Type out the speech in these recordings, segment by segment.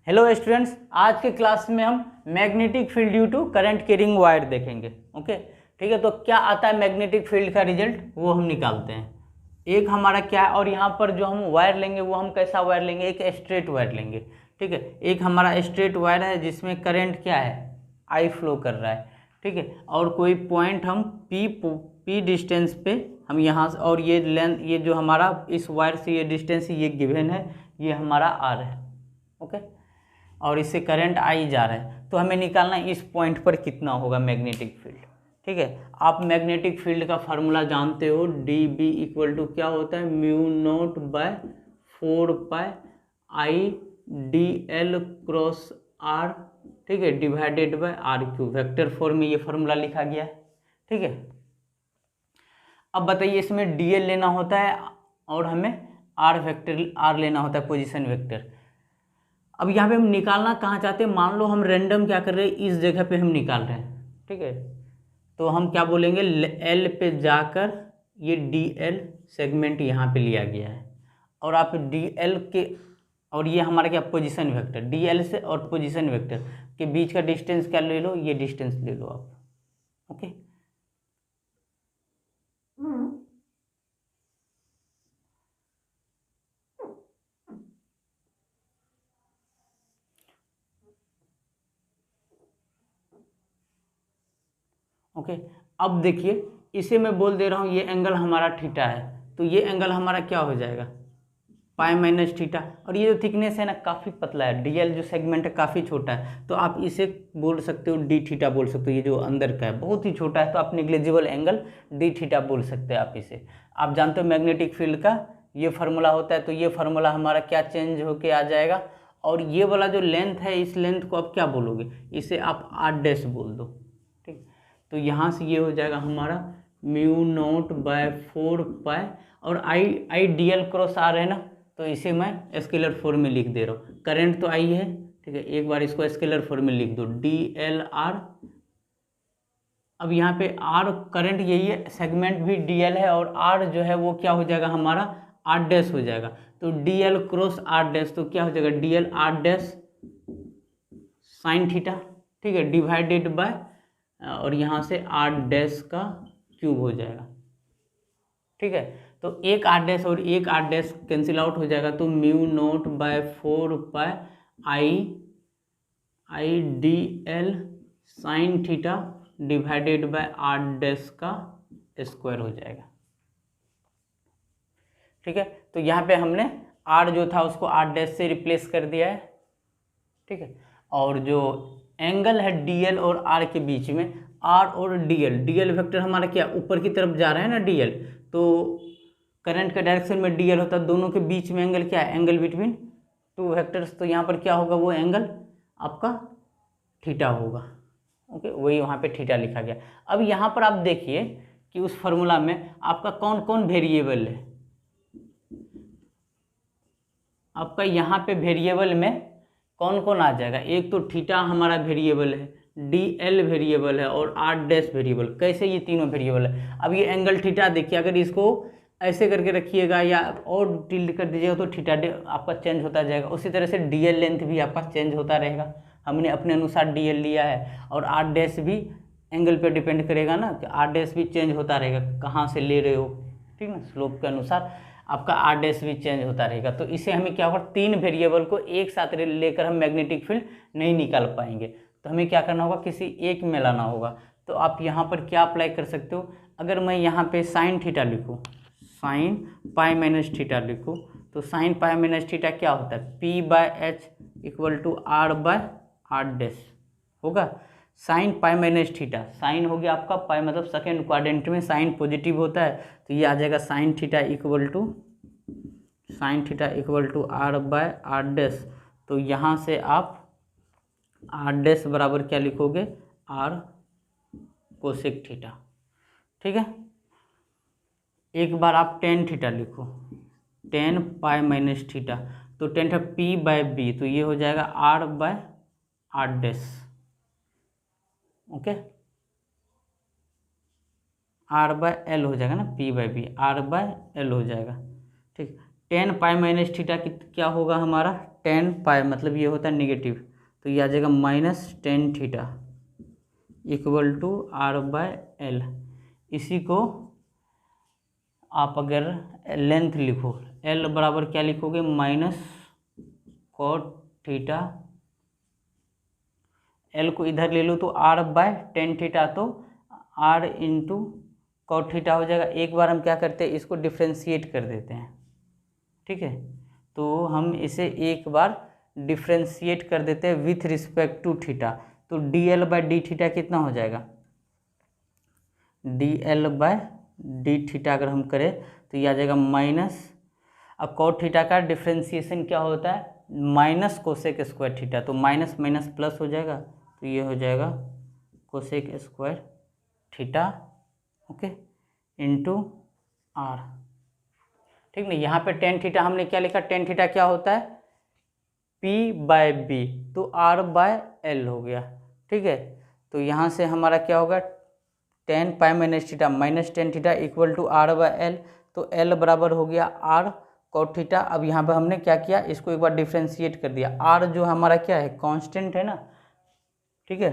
Hello students, आज के class में हम magnetic field due to current carrying wire देखेंगे। ओके, ठीक है। तो क्या आता है मैग्नेटिक फील्ड का रिजल्ट, वो हम निकालते हैं। एक हमारा क्या है, और यहाँ पर जो हम वायर लेंगे वो हम कैसा वायर लेंगे, एक स्ट्रेट वायर लेंगे। ठीक है, एक हमारा स्ट्रेट वायर है जिसमें करंट क्या है, आई फ्लो कर रहा है। ठीक है, और कोई पॉइंट हम पी डिस्टेंस पे हम यहाँ से, और ये लेंथ, ये जो हमारा इस वायर से ये डिस्टेंस ये गिवन है, ये हमारा आर है। ओके, और इससे करंट आई जा रहा है, तो हमें निकालना है इस पॉइंट पर कितना होगा मैग्नेटिक फील्ड। ठीक है, आप मैग्नेटिक फील्ड का फार्मूला जानते हो, डी बी इक्वल टू क्या होता है, mu naught by 4 pi I d l cross r. ठीक है, divided by r cube. Vector form में ये फार्मूला लिखा गया है। ठीक है, अब बताइए, इसमें डी एल लेना होता है और हमें आर वेक्टर आर लेना होता है, पोजिशन वेक्टर। अब यहाँ पे हम निकालना कहाँ चाहते हैं, मान लो हम रैंडम क्या कर रहे हैं, इस जगह पे हम निकाल रहे हैं। ठीक है, तो हम क्या बोलेंगे, एल पे जाकर ये डी एल सेगमेंट यहाँ पे लिया गया है, और आप डी एल के, और ये हमारा क्या पोजीशन वेक्टर, डी एल से और पोजीशन वेक्टर के बीच का डिस्टेंस क्या ले लो, ये डिस्टेंस ले लो आप। Okay, okay. अब देखिए, इसे मैं बोल दे रहा हूँ ये एंगल हमारा थीटा है, तो ये एंगल हमारा क्या हो जाएगा, पाई माइनस थीटा। और ये जो थिकनेस है ना, काफ़ी पतला है, डीएल जो सेगमेंट है काफ़ी छोटा है, तो आप इसे बोल सकते हो डी थीटा बोल सकते हो। ये जो अंदर का है बहुत ही छोटा है, तो आप निग्लेजिबल एंगल डी थीटा बोल सकते हैं आप इसे। आप जानते हो मैग्नेटिक फील्ड का ये फार्मूला होता है, तो ये फार्मूला हमारा क्या चेंज होके आ जाएगा, और ये वाला जो लेंथ है, इस लेंथ को आप क्या बोलोगे, इसे आप आर डैश बोल दो। ठीक, तो यहाँ से ये हो जाएगा हमारा म्यू नोट बाय 4 पाई, और I d l cross r है ना, तो इसे मैं स्केलर फॉर्म में लिख दे रहा हूँ। करंट तो आई है, ठीक है, एक बार इसको स्केलर फॉर्म में लिख दो, डी एल आर। अब यहाँ पे आर करंट यही है, सेगमेंट भी डी एल है, और आर जो है वो क्या हो जाएगा हमारा आर डैश हो जाएगा। तो d l cross r dash, तो क्या हो जाएगा, d l r dash sine theta. ठीक है, डिवाइडेड बाय, और यहाँ से आर डैश का क्यूब हो जाएगा। ठीक है, तो एक आर डैश और एक आर डैश कैंसिल आउट हो जाएगा, तो mu naught by 4 pi I d l sine theta divided by are dash का स्क्वायर हो जाएगा। ठीक है, तो यहाँ पे हमने आर जो था उसको आर डैश से रिप्लेस कर दिया है। ठीक है, और जो एंगल है डीएल और आर के बीच में, आर और डीएल वेक्टर हमारा क्या ऊपर की तरफ जा रहा है ना डीएल, तो करंट के डायरेक्शन में डीएल होता है, दोनों के बीच में एंगल क्या है, एंगल बिटवीन टू वेक्टर्स, तो यहाँ पर क्या होगा, वो एंगल आपका थीटा होगा। ओके, वही वहाँ पे थीटा लिखा गया। अब यहाँ पर आप देखिए कि उस फॉर्मूला में आपका कौन कौन वेरिएबल है, आपका यहाँ पे वेरिएबल में कौन कौन आ जाएगा, एक तो थीटा हमारा वेरिएबल है, डी एल वेरिएबल है, और आर डैश वेरिएबल। कैसे, ये तीनों वेरिएबल है। अब ये एंगल थीटा देखिए, अगर इसको ऐसे करके रखिएगा या और टिल्ट कर दीजिएगा तो थीटा आपका चेंज होता जाएगा। उसी तरह से डी एल लेंथ भी आपका चेंज होता रहेगा, हमने अपने अनुसार डी एल लिया है, और आर डैश भी एंगल पे डिपेंड करेगा ना, कि आर डैश भी चेंज होता रहेगा, कहाँ से ले रहे हो, ठीक ना, स्लोप के अनुसार आपका आर डैश भी चेंज होता रहेगा। तो इसे हमें क्या होगा, तीन वेरिएबल को एक साथ लेकर हम मैग्नेटिक फील्ड नहीं निकाल पाएंगे, तो हमें क्या करना होगा, किसी एक में लाना होगा। तो आप यहाँ पर क्या अप्लाई कर सकते हो, अगर मैं यहाँ पे साइन थीटा लिखूँ, साइन पाई माइनस थीटा लिखूँ, तो साइन पाई माइनस थीटा क्या होता है, P by H equal to are by are dash होगा। Sine pi minus theta, sine हो गया आपका, पाई मतलब सेकेंड क्वाड्रेंट में साइन पॉजिटिव होता है, तो ये आ जाएगा sine theta equal to are by are dash. तो यहाँ से आप आर डैश बराबर क्या लिखोगे, आर कोसेक थीटा। ठीक है, एक बार आप टेन थीटा लिखो, टेन पाई माइनस थीटा, तो tan theta p by b, तो ये हो जाएगा r by are dash. Okay, r by l हो जाएगा ना, p by b, r by l हो जाएगा। ठीक, टेन पाई माइनस थीटा क्या होगा हमारा, टेन पाई मतलब ये होता है नेगेटिव, तो ये आ जाएगा minus tan theta equal to are by l. इसी को आप अगर लेंथ लिखो, एल बराबर क्या लिखोगे, माइनस कॉट थीटा, एल को इधर ले लो तो आर बाय टेन थीटा, तो आर इंटू कॉट थीटा हो जाएगा। एक बार हम क्या करते हैं, इसको डिफ्रेंशिएट कर देते हैं, ठीक है। तो हम इसे एक बार डिफ्रेंशिएट कर देते हैं विथ रिस्पेक्ट टू थीटा, तो d L by D theta कितना हो जाएगा, d L by D theta अगर हम करें तो ये आ जाएगा माइनस, अब कॉट थीटा का डिफ्रेंशिएशन क्या होता है, माइनस कोसेक स्क्वायर थीटा, तो माइनस माइनस प्लस हो जाएगा, तो ये हो जाएगा cosec square theta, okay, into r, ठीक ना। यहाँ पे टेन थीटा हमने क्या लिखा, टेन थीटा क्या होता है, पी बाय बी, तो आर बाय एल हो गया, ठीक है। तो यहाँ से हमारा क्या होगा, tan pi minus theta minus tan theta equal to are by l, तो एल बराबर हो गया आर कॉट थीटा। अब यहाँ पे हमने क्या किया, इसको एक बार डिफ्रेंशिएट कर दिया, आर जो हमारा क्या है, कांस्टेंट है ना, ठीक है,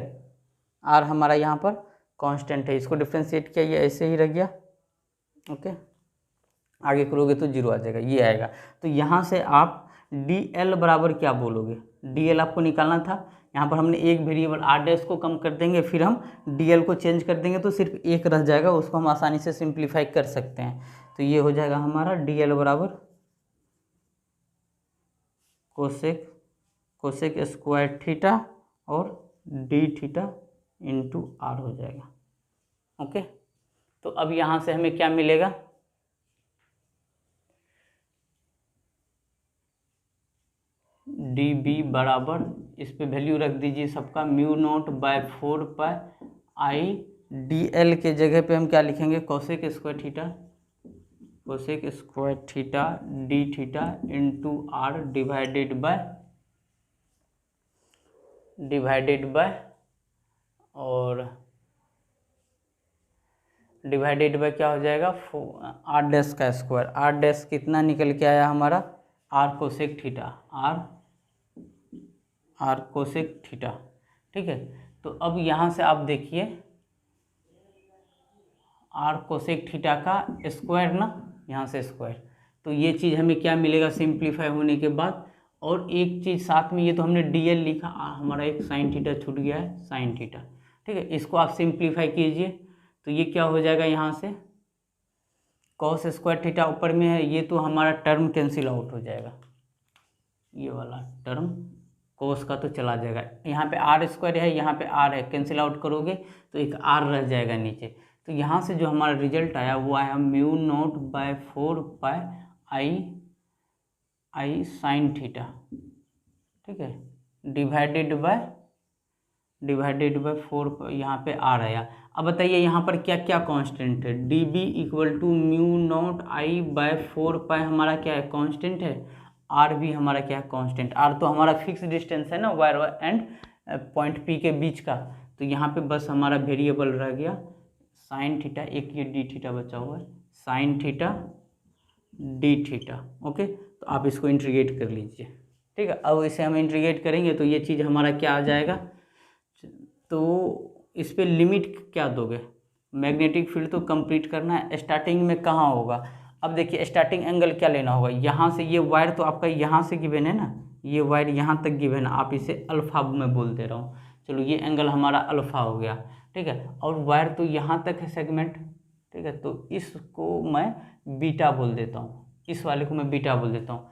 आर हमारा यहाँ पर कांस्टेंट है, इसको डिफ्रेंशिएट किया, ये ऐसे ही रह गया, ओके। आगे करोगे तो जीरो आ जाएगा, ये आएगा। तो यहाँ से आप डी एल बराबर क्या बोलोगे, डी एल आपको निकालना था, यहाँ पर हमने एक वेरिएबल आर डैश को कम कर देंगे, फिर हम डी एल को चेंज कर देंगे, तो सिर्फ एक रह जाएगा, उसको हम आसानी से सिंप्लीफाई कर सकते हैं। तो ये हो जाएगा हमारा डी एल बराबर कोसेक स्क्वायर थीटा और डी थीटा इंटू आर हो जाएगा, ओके। तो अब यहाँ से हमें क्या मिलेगा, डी बी बराबर, इस पे वैल्यू रख दीजिए सबका, mu naught by 4 pi I, d l के जगह पे हम क्या लिखेंगे, cosec square theta d theta into r divided by क्या हो जाएगा, आर डैश का स्क्वायर, आर डैश कितना निकल के आया हमारा, r cosec theta, r cosec theta, ठीक है। तो अब यहाँ से आप देखिए आर कोसेक थीटा का स्क्वायर ना, यहाँ से स्क्वायर, तो ये चीज़ हमें क्या मिलेगा सिंप्लीफाई होने के बाद। और एक चीज़ साथ में, ये तो हमने डी एल लिखा, हमारा एक साइन थीटा छूट गया है, साइन थीटा, ठीक है। इसको आप सिंप्लीफाई कीजिए, तो ये क्या हो जाएगा, यहाँ से कॉस स्क्वायर थीटा ऊपर में है, ये तो हमारा टर्म कैंसिल आउट हो जाएगा, ये वाला टर्म कोस का तो चला जाएगा, यहाँ पे आर स्क्वायर है, यहाँ पे आर है, कैंसिल आउट करोगे तो एक आर रह जाएगा नीचे। तो यहाँ से जो हमारा रिजल्ट आया वो आया mu naught by 4 pi I sign theta, ठीक है, डिवाइडेड बाय 4, यहाँ पे आर आया। अब बताइए यहाँ पर क्या क्या कांस्टेंट है, d B equal to mu naught I by 4 pi हमारा क्या है, कांस्टेंट है, आर भी हमारा क्या है, कांस्टेंट, आर तो हमारा फिक्स डिस्टेंस है ना वायर एंड पॉइंट पी के बीच का। तो यहाँ पे बस हमारा वेरिएबल रह गया साइन थीटा, एक ये डी थीटा बचा हुआ है, sine theta d theta, okay. तो आप इसको इंटीग्रेट कर लीजिए, ठीक है। अब इसे हम इंटीग्रेट करेंगे तो ये चीज़ हमारा क्या आ जाएगा, तो इस पर लिमिट क्या दोगे, मैग्नेटिक फील्ड तो कंप्लीट करना है, स्टार्टिंग में कहाँ होगा। अब देखिए स्टार्टिंग एंगल क्या लेना होगा, यहाँ से ये वायर तो आपका यहाँ से गिवन है ना, ये वायर यहाँ तक गिवन है, आप इसे अल्फा में बोल दे रहा हूँ, चलो ये एंगल हमारा अल्फा हो गया, ठीक है। और वायर तो यहाँ तक है सेगमेंट, ठीक है, तो इसको मैं बीटा बोल देता हूँ, इस वाले को मैं बीटा बोल देता हूँ।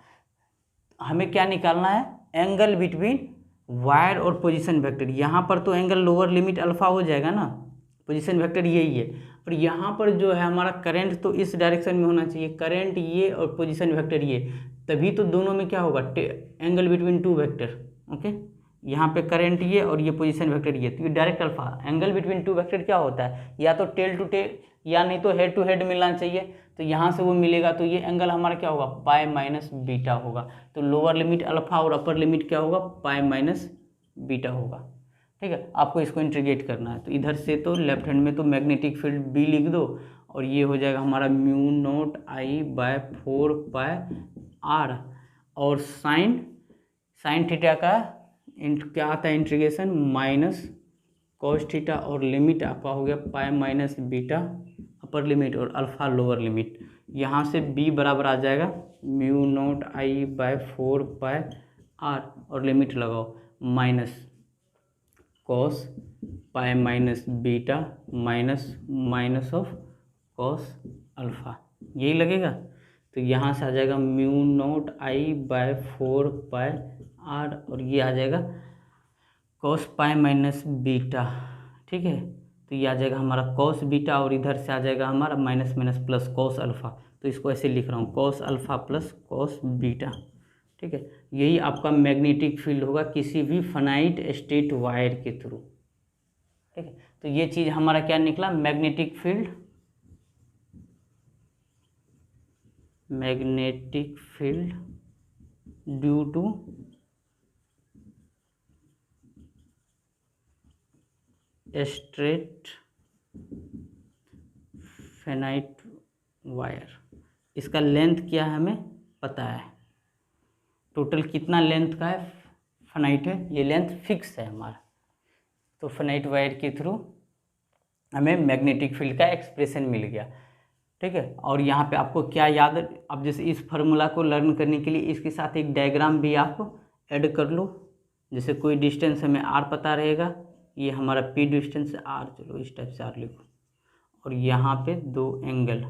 हमें क्या निकालना है, एंगल बिटवीन वायर और पोजीशन वेक्टर। यहाँ पर तो एंगल लोअर लिमिट अल्फा हो जाएगा ना, पोजीशन वेक्टर यही है, और यहाँ पर जो है हमारा करंट तो इस डायरेक्शन में होना चाहिए, करंट ये और पोजीशन वेक्टर ये, तभी तो दोनों में क्या होगा, angle between two vector, okay. यहाँ पे करंट ये और ये पोजीशन वेक्टर ये, तो ये direct alpha. Angle between two vector क्या होता है, या तो टेल टू टेल या नहीं तो हेड टू हेड मिलना चाहिए, तो यहाँ से वो मिलेगा, तो ये एंगल हमारा क्या होगा, पाई माइनस बीटा होगा। तो लोअर लिमिट अल्फा और अपर लिमिट क्या होगा, पाई माइनस बीटा होगा, ठीक है। आपको इसको इंटीग्रेट करना है, तो इधर से तो लेफ्ट हैंड में तो मैग्नेटिक फील्ड बी लिख दो, और ये हो जाएगा हमारा mu naught I by 4 pi r और साइन थीटा का क्या आता है इंटीग्रेशन माइनस कॉस थीटा और लिमिट आपका हो गया pi minus beta upper limit और अल्फा लोअर लिमिट। यहाँ से b बराबर आ जाएगा mu naught I by 4 pi r और लिमिट लगाओ minus cos pi minus beta minus of cos alpha, यही लगेगा। तो यहाँ से आ जाएगा mu naught I by 4 pi r और ये आ जाएगा कॉस पाई माइनस बीटा, ठीक है। तो ये आ जाएगा हमारा कॉस बीटा और इधर से आ जाएगा हमारा minus minus plus cos alpha. तो इसको ऐसे लिख रहा हूँ cos alpha plus cos beta, ठीक है। यही आपका मैग्नेटिक फील्ड होगा किसी भी फाइनाइट स्टेट वायर के थ्रू, ठीक है। तो ये चीज़ हमारा क्या निकला, magnetic field due to straight finite wire. इसका लेंथ क्या है हमें पता है, टोटल कितना लेंथ का है फाइनाइट है, ये लेंथ फिक्स है हमारा। तो फाइनाइट वायर के थ्रू हमें मैग्नेटिक फील्ड का एक्सप्रेशन मिल गया, ठीक है। और यहाँ पे आपको क्या याद है, अब जैसे इस फार्मूला को लर्न करने के लिए इसके साथ एक डायग्राम भी आप ऐड कर लो। जैसे कोई डिस्टेंस हमें आर पता रहेगा, ये हमारा पी डिस्टेंस आर, चलो इस टाइप से आर लिखो, और यहाँ पे दो एंगल,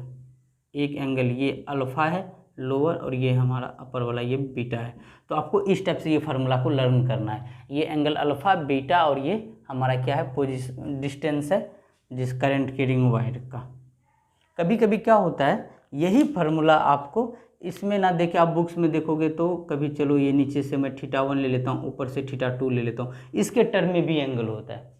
एक एंगल ये अल्फ़ा है लोअर और ये हमारा अपर वाला ये बीटा है। तो आपको इस टाइप से ये फार्मूला को लर्न करना है। ये एंगल अल्फ़ा बीटा और ये हमारा क्या है पोजीशन डिस्टेंस है जिस करंट कैरिंग वायर का। कभी कभी क्या होता है यही फार्मूला आपको इसमें ना देखे, आप बुक्स में देखोगे तो कभी चलो ये नीचे से मैं θ1 ले लेता हूँ, ऊपर से θ2 ले लेता हूँ, इसके टर्म में भी एंगल होता है,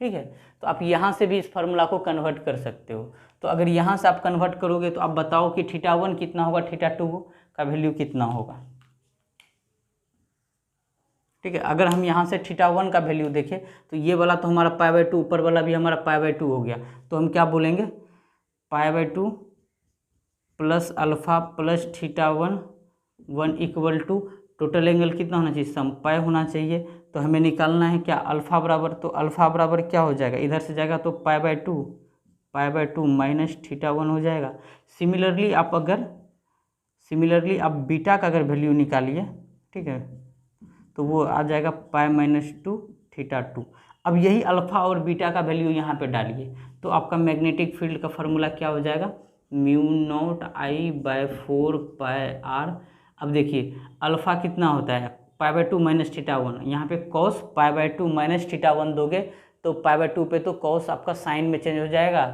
ठीक है। तो आप यहाँ से भी इस फार्मूला को कन्वर्ट कर सकते हो। तो अगर यहाँ से आप कन्वर्ट करोगे तो आप बताओ कि θ1 कितना होगा, θ2 का वैल्यू कितना होगा, ठीक है। अगर हम यहाँ से θ1 का वैल्यू देखें तो ये वाला तो हमारा π/2, ऊपर वाला भी हमारा π/2 हो गया। तो हम क्या बोलेंगे π/2 plus alpha plus θ1 equal to total angle कितना होना चाहिए, सम पाई होना चाहिए। तो हमें निकालना है क्या अल्फ़ा बराबर, तो अल्फ़ा बराबर क्या हो जाएगा, इधर से जाएगा तो π/2 माइनस θ1 हो जाएगा। सिमिलरली आप बीटा का अगर वैल्यू निकालिए, ठीक है, तो वो आ जाएगा π-2 θ2। अब यही अल्फ़ा और बीटा का वैल्यू यहाँ पे डालिए तो आपका मैग्नेटिक फील्ड का फार्मूला क्या हो जाएगा, mu naught I by 4 pi r. अब देखिए अल्फ़ा कितना होता है π/2 माइनस θ1, यहाँ पे कॉस π/2 माइनस θ1 दोगे तो π/2 पे तो कॉस आपका साइन में चेंज हो जाएगा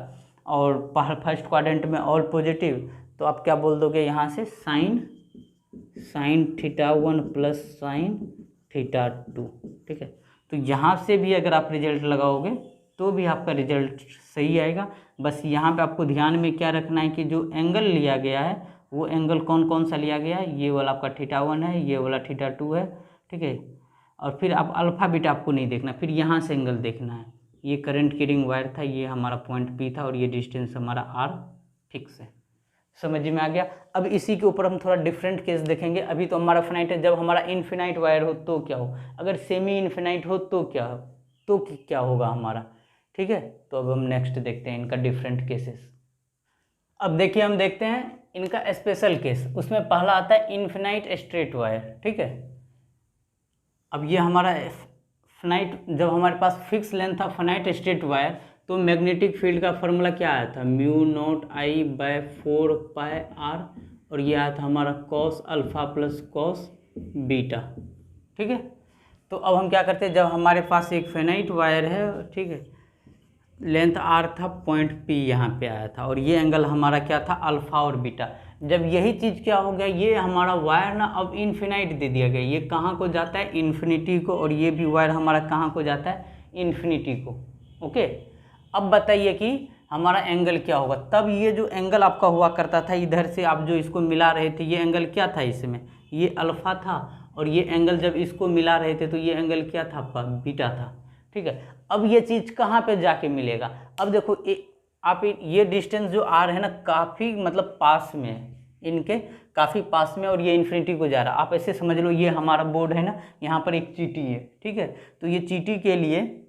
और फर्स्ट क्वाड्रेंट में ऑल पॉजिटिव, तो आप क्या बोल दोगे यहाँ से साइन θ1 प्लस साइन θ2, ठीक है। तो यहाँ से भी अगर आप रिजल्ट लगाओगे तो भी आपका रिजल्ट सही आएगा। बस यहाँ पे आपको ध्यान में क्या रखना है कि जो एंगल लिया गया है वो एंगल कौन कौन सा लिया गया है, ये वाला आपका θ1 है, ये वाला θ2 है, ठीक है। और फिर आप अल्फ़ा बीटा आपको नहीं देखना, फिर यहाँ से एंगल देखना है। ये करंट कैरिंग वायर था, ये हमारा पॉइंट पी था और ये डिस्टेंस हमारा आर फिक्स है। समझ में आ गया। अब इसी के ऊपर हम थोड़ा डिफरेंट केस देखेंगे। अभी तो हमारा फाइनाइट है, जब हमारा इनफिनाइट वायर हो तो क्या हो, अगर सेमी इनफिनाइट हो तो क्या होगा हमारा, ठीक है। तो अब हम नेक्स्ट देखते हैं इनका डिफरेंट केसेस। अब देखिए हम देखते हैं इनका स्पेशल केस। उसमें पहला आता है इनफिनाइट स्ट्रेट वायर, ठीक है। अब ये हमारा फाइनाइट, जब हमारे पास फिक्स लेंथ था फाइनाइट स्ट्रेट वायर, तो मैग्नेटिक फील्ड का फॉर्मूला क्या आया था, mu naught I by 4 pi r, और ये आया था हमारा cos alpha plus cos beta, ठीक है। तो अब हम क्या करते हैं, जब हमारे पास एक फाइनाइट वायर है, ठीक है, लेंथ आर था, पॉइंट पी यहाँ पे आया था और ये एंगल हमारा क्या था अल्फ़ा और बीटा। जब यही चीज़ क्या हो गया, ये हमारा वायर ना अब इनफिनाइट दे दिया गया, ये कहाँ को जाता है इन्फिनिटी को, और ये भी वायर हमारा कहाँ को जाता है इन्फिनिटी को, ओके। अब बताइए कि हमारा एंगल क्या होगा। तब ये जो एंगल आपका हुआ करता था इधर से आप जो इसको मिला रहे थे, ये एंगल क्या था, इसमें ये अल्फ़ा था, और ये एंगल जब इसको मिला रहे थे तो ये एंगल क्या था आपका बीटा था, ठीक है। अब ये चीज़ कहाँ पे जाके मिलेगा, अब देखो आप ये डिस्टेंस जो आर है ना काफ़ी मतलब पास में है, इनके काफ़ी पास में और ये इन्फिनिटी को जा रहा है। आप ऐसे समझ लो ये हमारा बोर्ड है ना, यहाँ पर एक चीटी है, ठीक है। तो ये चीटी के लिए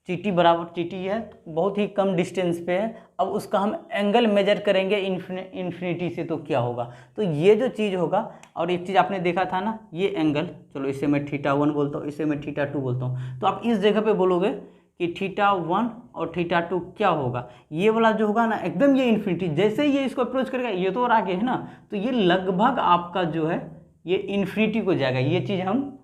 चीटी बराबर चीटी है, बहुत ही कम डिस्टेंस पे है। अब उसका हम एंगल मेजर करेंगे इन्फिनिटी से, तो क्या होगा, तो ये जो चीज़ होगा, और एक चीज़ आपने देखा था ना, ये एंगल, चलो इसे मैं θ1 बोलता हूँ, इसे मैं θ2 बोलता हूँ। तो आप इस जगह पे बोलोगे कि θ1 और θ2 क्या होगा, ये वाला जो होगा ना एकदम ये इन्फिनिटी, जैसे ही ये इसको अप्रोच करेगा, ये तो और आगे है ना, तो ये लगभग आपका जो है ये इन्फिनिटी को जाएगा। ये चीज़ हम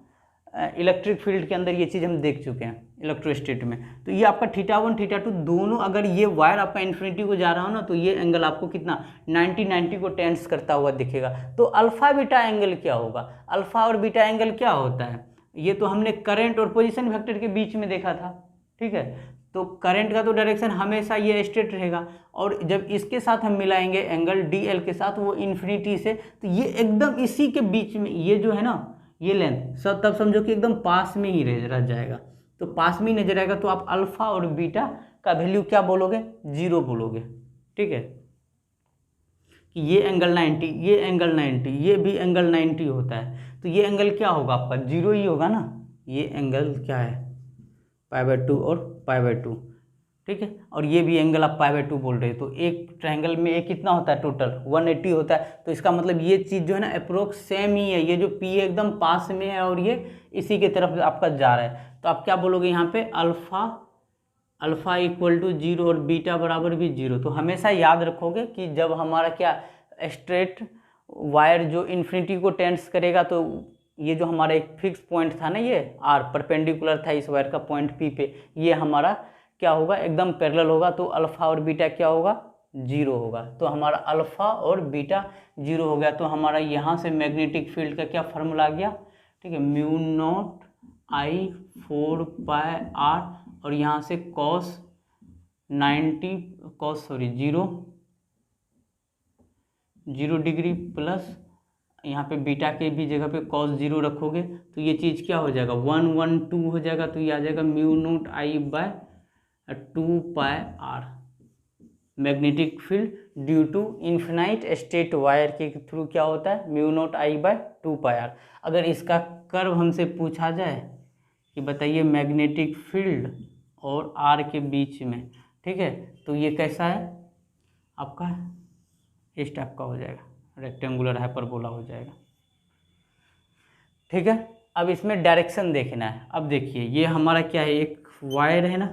इलेक्ट्रिक फील्ड के अंदर ये चीज़ हम देख चुके हैं इलेक्ट्रोस्टैटिक में। तो ये आपका θ1 θ2 दोनों, अगर ये वायर आपका इन्फिनिटी को जा रहा हो ना, तो ये एंगल आपको कितना 90 को टेंस करता हुआ दिखेगा। तो अल्फा बीटा एंगल क्या होगा, अल्फा और बीटा एंगल क्या होता है, ये तो हमने करंट और पोजीशन वेक्टर के बीच में देखा था, ठीक है। तो करंट का तो डायरेक्शन हमेशा ये स्ट्रेट रहेगा, और जब इसके साथ हम मिलाएंगे एंगल DL के साथ, वो इन्फिनिटी से, तो ये एकदम इसी के बीच में, ये जो है ना ये लेंथ सब, तब समझो कि एकदम पास में ही रह जाएगा। तो पास में ही नजर आएगा, तो आप अल्फा और बीटा का वैल्यू क्या बोलोगे, 0 बोलोगे, ठीक है। कि ये एंगल 90, ये एंगल 90, ये भी एंगल 90 होता है, तो ये एंगल क्या होगा आपका 0 ही होगा ना। ये एंगल क्या है π/2 और π/2, ठीक है। और ये भी एंगल आप π/2 बोल रहे हो, तो एक ट्रायंगल में एक कितना होता है टोटल 180 होता है। तो इसका मतलब ये चीज़ जो है ना अप्रोक्स सेम ही है, ये जो P है एकदम पास में है और ये इसी के तरफ आपका जा रहा है। तो आप क्या बोलोगे यहाँ पे अल्फा इक्वल टू 0 और बीटा बराबर भी 0। तो हमेशा याद रखोगे कि जब हमारा क्या स्ट्रेट वायर जो इन्फिनिटी को टेंस करेगा, तो ये जो हमारा एक फिक्स पॉइंट था ना, ये R परपेंडिकुलर था इस वायर का पॉइंट P पे, ये हमारा क्या होगा एकदम पैरेलल होगा। तो अल्फा और बीटा क्या होगा 0 होगा। तो हमारा अल्फा और बीटा 0 हो गया। तो हमारा यहाँ से मैग्नेटिक फील्ड का क्या फार्मूला आ गया, ठीक है, μ0I4πr, और यहाँ से जीरो डिग्री प्लस यहाँ पे बीटा के भी जगह पे cos 0 रखोगे, तो ये चीज़ क्या हो जाएगा 112 हो जाएगा। तो ये आ जाएगा μ0I/2πr। Magnetic field due to infinite straight wire के थ्रू क्या होता है μ0I/2πr। अगर इसका कर्व हमसे पूछा जाए कि बताइए मैग्नेटिक फील्ड और R के बीच में, ठीक है, तो ये कैसा है आपका, इस टाइप का हो जाएगा, रेक्टेंगुलर हाइपरबोला हो जाएगा, ठीक है। अब इसमें डायरेक्शन देखना है। अब देखिए ये हमारा क्या है, एक वायर है ना,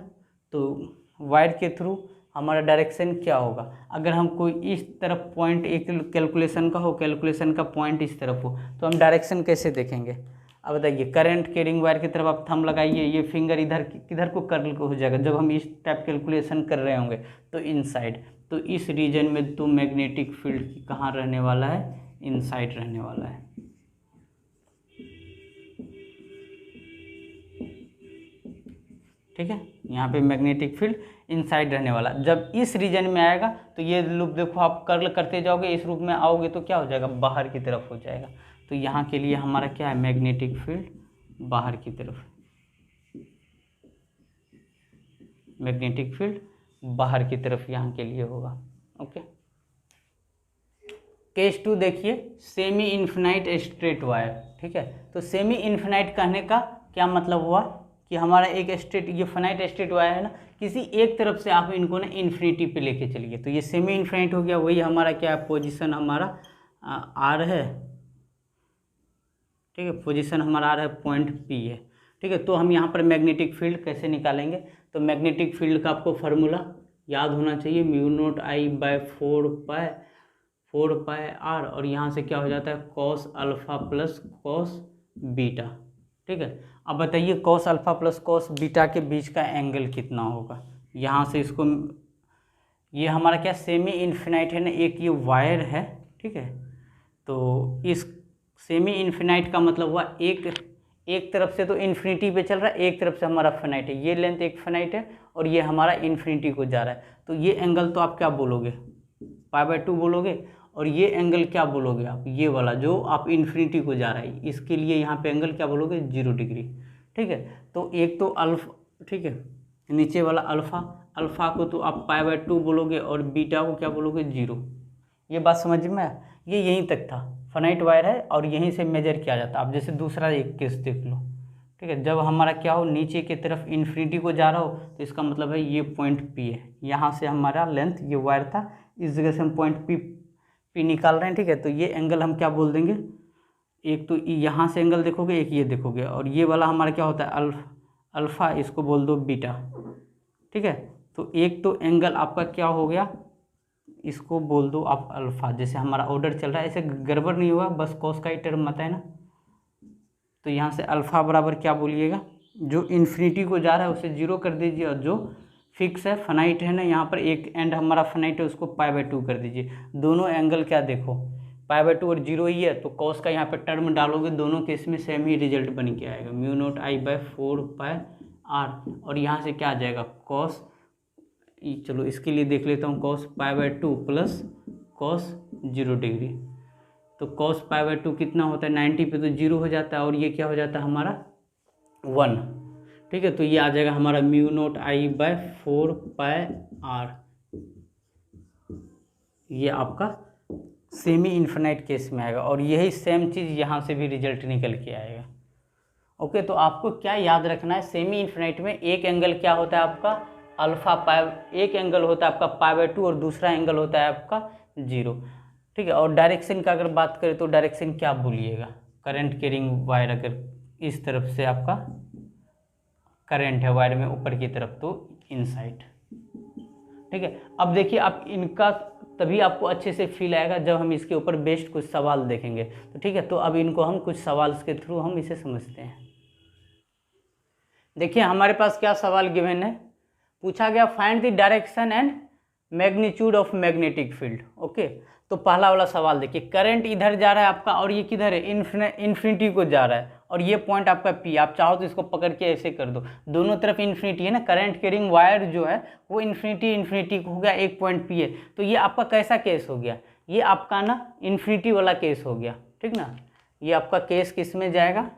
तो वायर के थ्रू हमारा डायरेक्शन क्या होगा। अगर हम कोई इस तरफ पॉइंट एक कैलकुलेशन का हो, कैलकुलेशन का पॉइंट इस तरफ हो, तो हम डायरेक्शन कैसे देखेंगे। अब बताइए करंट कैरिंग वायर की तरफ आप थंब लगाइए, ये फिंगर इधर किधर को कर्ल हो जाएगा जब हम इस टाइप कैलकुलेशन कर रहे होंगे, तो इनसाइड। तो इस रीजन में तो मैग्नेटिक फील्ड कहाँ रहने वाला है, इनसाइड रहने वाला है, ठीक है। यहाँ पे मैग्नेटिक फील्ड इनसाइड रहने वाला। जब इस रीजन में आएगा तो ये लूप देखो, आप कर्ल करते जाओगे, इस रूप में आओगे तो क्या हो जाएगा, बाहर की तरफ हो जाएगा। तो यहाँ के लिए हमारा क्या है, मैग्नेटिक फील्ड बाहर की तरफ, मैग्नेटिक फील्ड बाहर की तरफ यहाँ के लिए होगा, ओके। केस 2 देखिए, सेमी इन्फिनाइट स्ट्रेट वायर, ठीक है। तो सेमी इन्फिनाइट कहने का क्या मतलब हुआ कि हमारा एक स्ट्रेट, ये फाइनाइट स्ट्रेट वायर है ना, किसी एक तरफ से आप इनको ना इन्फिनिटी पे लेके चलिए, तो ये सेमी इन्फिनाइट हो गया। वही हमारा क्या है, पोजीशन हमारा R है, ठीक है, पोजीशन हमारा R है, पॉइंट P है, ठीक है। तो हम यहाँ पर मैग्नेटिक फील्ड कैसे निकालेंगे, तो मैग्नेटिक फील्ड का आपको फार्मूला याद होना चाहिए, μ0I/4πr, और यहाँ से क्या हो जाता है cos alpha plus cos beta, ठीक है। अब बताइए cos alpha plus cos beta के बीच का एंगल कितना होगा। यहाँ से इसको, ये हमारा क्या सेमी इन्फिनाइट है ना, एक ये वायर है, ठीक है। तो इस सेमी इन्फिनाइट का मतलब हुआ एक तरफ से तो इन्फिनिटी पे चल रहा है, एक तरफ से हमारा फाइनाइट है, ये लेंथ एक फाइनाइट है और ये हमारा इन्फिनिटी को जा रहा है। तो ये एंगल तो आप क्या बोलोगे, π/2 बोलोगे, और ये एंगल क्या बोलोगे आप, ये वाला जो आप इन्फिनिटी को जा रहा है, इसके लिए यहाँ पे एंगल क्या बोलोगे 0 डिग्री, ठीक है। तो एक तो अल्फा, ठीक है, नीचे वाला अल्फ़ा को तो आप π/2 बोलोगे और बीटा को क्या बोलोगे 0, ये बात समझ में आया? ये यहीं तक था, फाइनाइट वायर है और यहीं से मेजर किया जाता। अब जैसे दूसरा एक केस देख लो, ठीक है, जब हमारा क्या हो नीचे की तरफ इन्फिनिटी को जा रहा हो तो इसका मतलब है ये पॉइंट पी है, यहाँ से हमारा लेंथ ये वायर था, इस जगह से हम पॉइंट पी निकाल रहे हैं, ठीक है। तो ये एंगल हम क्या बोल देंगे, एक तो यहाँ से एंगल देखोगे, एक ये देखोगे, और ये वाला हमारा क्या होता है अल्फ़ा, इसको बोल दो बीटा, ठीक है। तो एक तो एंगल आपका क्या हो गया, इसको बोल दो आप अल्फ़ा, जैसे हमारा ऑर्डर चल रहा है ऐसे गड़बड़ नहीं होगा, बस कॉस का ही टर्म मत है ना। तो यहाँ से अल्फ़ा बराबर क्या बोलिएगा, जो इन्फिनिटी को जा रहा है उसे जीरो कर दीजिए, और जो फिक्स है फाइनाइट है ना, यहाँ पर एक एंड हमारा फाइनाइट है उसको π/2 कर दीजिए। दोनों एंगल क्या देखो π/2 और जीरो ही है, तो कॉस का यहाँ पर टर्म डालोगे, दोनों केस में सेम ही रिजल्ट बन के आएगा, μ0I/4πr। और यहाँ से क्या आ जाएगा कॉस, चलो इसके लिए देख लेता हूँ, cos π/2 प्लस cos 0 डिग्री। तो cos π/2 कितना होता है, 90 पे तो जीरो हो जाता है, और ये क्या हो जाता है हमारा 1, ठीक है। तो ये आ जाएगा हमारा μ0I/4πr। ये आपका सेमी इन्फिनाइट केस में आएगा, और यही सेम चीज़ यहाँ से भी रिजल्ट निकल के आएगा। ओके, तो आपको क्या याद रखना है, सेमी इन्फिनाइट में एक एंगल क्या होता है आपका अल्फ़ा एक एंगल होता है आपका π/2 और दूसरा एंगल होता है आपका 0, ठीक है। और डायरेक्शन का अगर बात करें तो डायरेक्शन क्या भूलिएगा, करंट कैरिंग वायर अगर इस तरफ से आपका करंट है वायर में ऊपर की तरफ तो इनसाइड, ठीक है। अब देखिए आप इनका तभी आपको अच्छे से फील आएगा जब हम इसके ऊपर बेस्ड कुछ सवाल देखेंगे, तो ठीक है। तो अब इनको हम कुछ सवाल के थ्रू हम इसे समझते हैं। देखिए हमारे पास क्या सवाल गिवन है, पूछा गया find the direction and magnitude of magnetic field. Okay, तो पहला वाला सवाल देखिए, करंट इधर जा रहा है आपका और ये किधर है इन्फिनिटी को जा रहा है, और ये पॉइंट आपका पी, आप चाहो तो इसको पकड़ के ऐसे कर दो, दोनों तरफ इन्फिनिटी है ना, करंट कैरिंग वायर जो है वो इन्फिनिटी हो गया, एक पॉइंट पी है। तो ये आपका कैसा केस हो गया, ये आपका ना इन्फिनिटी वाला केस हो गया, ठीक ना। ये आपका केस किस में जाएगा,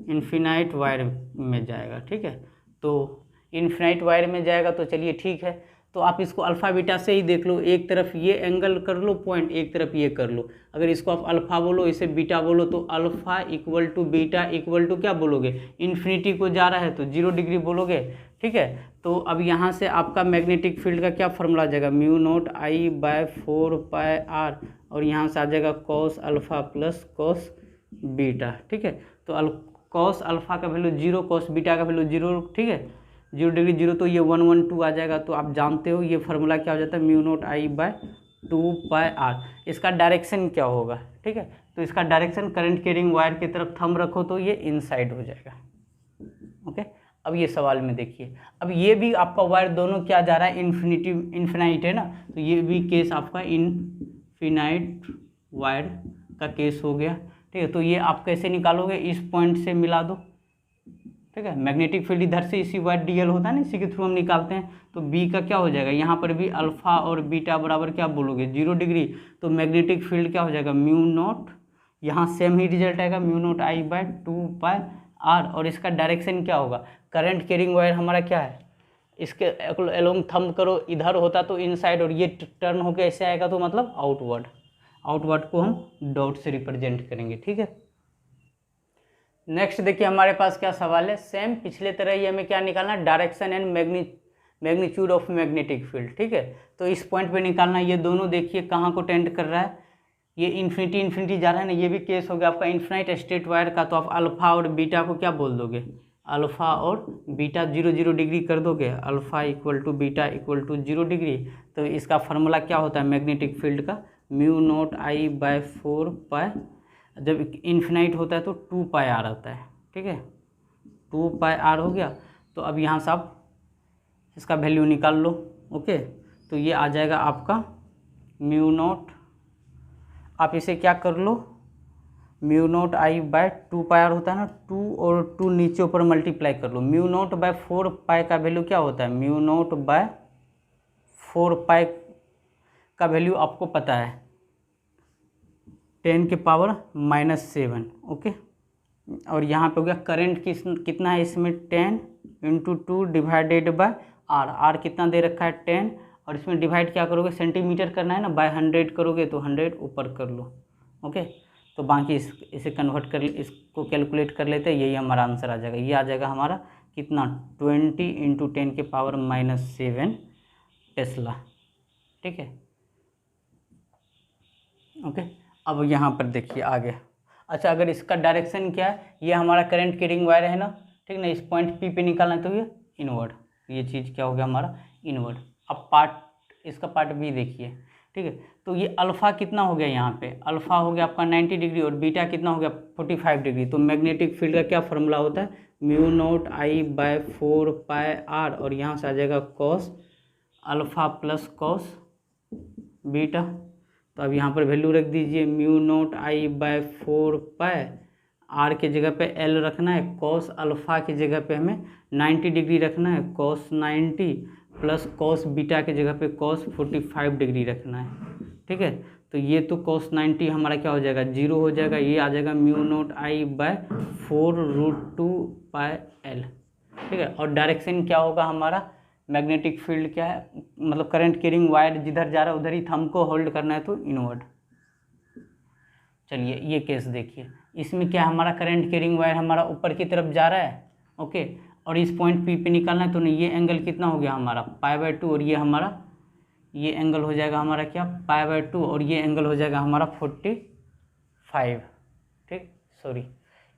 इन्फिनाइट वायर में जाएगा, ठीक है। तो इन्फिनाइट वायर में जाएगा तो चलिए ठीक है, तो आप इसको अल्फ़ा बीटा से ही देख लो, एक तरफ ये एंगल कर लो पॉइंट, एक तरफ ये कर लो। अगर इसको आप अल्फ़ा बोलो इसे बीटा बोलो, तो alpha equal to beta equal to क्या बोलोगे, इन्फिनिटी को जा रहा है तो 0 डिग्री बोलोगे, ठीक है। तो अब यहाँ से आपका मैग्नेटिक फील्ड का क्या फॉर्मूला आ जाएगा, μ0I/4πr, और यहाँ से आ जाएगा cos alpha plus cos beta, ठीक है। तो cos अल्फ़ा का वैल्यू 0, cos बीटा का वैल्यू 0, ठीक है, 0 डिग्री 0, तो ये 112 आ जाएगा। तो आप जानते हो ये फार्मूला क्या हो जाता है, μ0I/2πr। इसका डायरेक्शन क्या होगा, ठीक है, तो इसका डायरेक्शन करंट कैरिंग वायर की तरफ थंब रखो तो ये इनसाइड हो जाएगा। ओके, अब ये सवाल में देखिए, अब ये भी आपका वायर दोनों क्या जा रहा है, इन्फिनाइट है ना, तो ये भी केस आपका इन्फिनाइट वायर का केस हो गया, ठीक है। तो ये आप कैसे निकालोगे, इस पॉइंट से मिला दो, ठीक है। मैग्नेटिक फील्ड इधर से इसी वायर डीएल होता है ना, इसी के थ्रू हम निकालते हैं। तो बी का क्या हो जाएगा, यहाँ पर भी अल्फ़ा और बीटा बराबर क्या बोलोगे, 0 डिग्री, तो मैग्नेटिक फील्ड क्या हो जाएगा μ0, यहाँ सेम ही रिजल्ट आएगा μ0I/2πr। और इसका डायरेक्शन क्या होगा, करंट कैरिंग वायर हमारा क्या है, इसके एलोंग थंब करो, इधर होता तो इनसाइड, और ये टर्न होकर ऐसे आएगा तो मतलब आउटवर्ड को हम डॉट से रिप्रेजेंट करेंगे, ठीक है। नेक्स्ट देखिए हमारे पास क्या सवाल है, सेम पिछले तरह ही हमें क्या निकालना, direction and magnitude of magnetic field, ठीक है। तो इस पॉइंट पे निकालना, ये दोनों देखिए कहाँ को टेंड कर रहा है, ये इन्फिनिटी जा रहा है ना, ये भी केस हो गया आपका इन्फिनाइट स्ट्रेट वायर का। तो आप अल्फ़ा और बीटा को क्या बोल दोगे, अल्फ़ा और बीटा 0 डिग्री कर दोगे, alpha equal to beta equal to 0 degree. तो इसका फार्मूला क्या होता है मैग्नेटिक फील्ड का, μ0I/4π, जब इन्फिनाइट होता है तो 2πr आता है, ठीक है, 2πr हो गया। तो अब यहाँ से आप इसका वैल्यू निकाल लो। ओके, तो ये आ जाएगा आपका μ0, आप इसे क्या कर लो, μ0I/2πr होता है ना, 2 और 2 नीचे ऊपर मल्टीप्लाई कर लो। μ0/4π का वैल्यू क्या होता है, μ0/4π का वैल्यू आपको पता है 10 के पावर -7। ओके, और यहाँ पे हो गया करंट कितना है इसमें, 10 × 2 डिवाइडेड बाय r, r कितना दे रखा है 10, और इसमें डिवाइड क्या करोगे, सेंटीमीटर करना है ना, बाय 100 करोगे तो 100 ऊपर कर लो। ओके, तो बाकी इसे कन्वर्ट कर, इसको कैलकुलेट कर लेते हैं, यही हमारा आंसर आ जाएगा। ये आ जाएगा हमारा कितना, 20 × 10⁻⁷ टेस्ला। ठीक है, ओके। अब यहाँ पर देखिए आगे, अच्छा अगर इसका डायरेक्शन क्या है, ये हमारा करंट कैरिंग वायर है ना, ठीक ना, इस पॉइंट पी पे निकालना है तो ये इनवर्ड, ये चीज़ क्या हो गया हमारा इनवर्ड। अब इसका पार्ट बी देखिए, ठीक है, तो ये अल्फ़ा कितना हो गया, यहाँ पे अल्फ़ा हो गया आपका 90 डिग्री और बीटा कितना हो गया 45 डिग्री। तो मैग्नेटिक फील्ड का क्या फार्मूला होता है, μ0I/4πr, और यहाँ से आ जाएगा cos alpha plus cos beta. तो अब यहाँ पर वैल्यू रख दीजिए, μ0I/4π, आर के जगह पे एल रखना है, कॉस अल्फ़ा की जगह पे हमें 90 डिग्री रखना है, कॉस 90 प्लस कॉस बीटा के जगह पे कॉस 45 डिग्री रखना है। ठीक है, तो ये तो कॉस 90 हमारा क्या हो जाएगा, 0 हो जाएगा, ये आ जाएगा μ0I/4√2πl। ठीक है, और डायरेक्शन क्या होगा हमारा, मैग्नेटिक फील्ड क्या है, मतलब करंट कैरिंग वायर जिधर जा रहा है उधर ही थंब को होल्ड करना है, तो इनवर्ड। चलिए ये केस देखिए, इसमें क्या हमारा करंट कैरिंग वायर हमारा ऊपर की तरफ जा रहा है, ओके, और इस पॉइंट पी पे निकालना है, तो नहीं, ये एंगल कितना हो गया हमारा π/2, और ये हमारा ये एंगल हो जाएगा हमारा क्या π/2, और ये एंगल हो जाएगा हमारा 45। ठीक, सॉरी,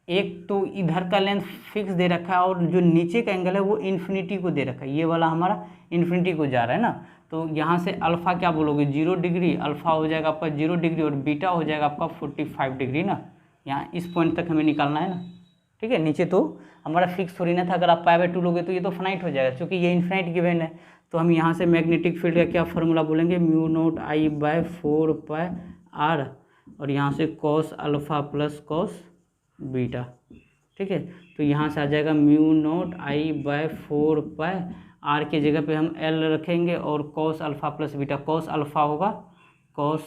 एक तो इधर का लेंथ फिक्स दे रखा है और जो नीचे का एंगल है वो इन्फिनिटी को दे रखा है, ये वाला हमारा इन्फिनिटी को जा रहा है ना। तो यहाँ से अल्फ़ा क्या बोलोगे, 0 डिग्री, अल्फ़ा हो जाएगा आपका 0 डिग्री और बीटा हो जाएगा आपका 45 डिग्री ना। यहाँ इस पॉइंट तक हमें निकालना है ना। ठीक है, नीचे तो हमारा फिक्स थोड़ी ना था, अगर आप π/2 लोगे तो ये तो फाइनाइट हो जाएगा, क्योंकि ये इन्फिनाइट गिवन है। तो हम यहाँ से मैग्नेटिक फील्ड का क्या फार्मूला बोलेंगे, μ0I/4πr, और यहाँ से cos alpha plus cos beta. ठीक है, तो यहाँ से आ जाएगा μ0I/4π, आर की जगह पे हम एल रखेंगे और cos alpha plus beta, cos alpha होगा कॉस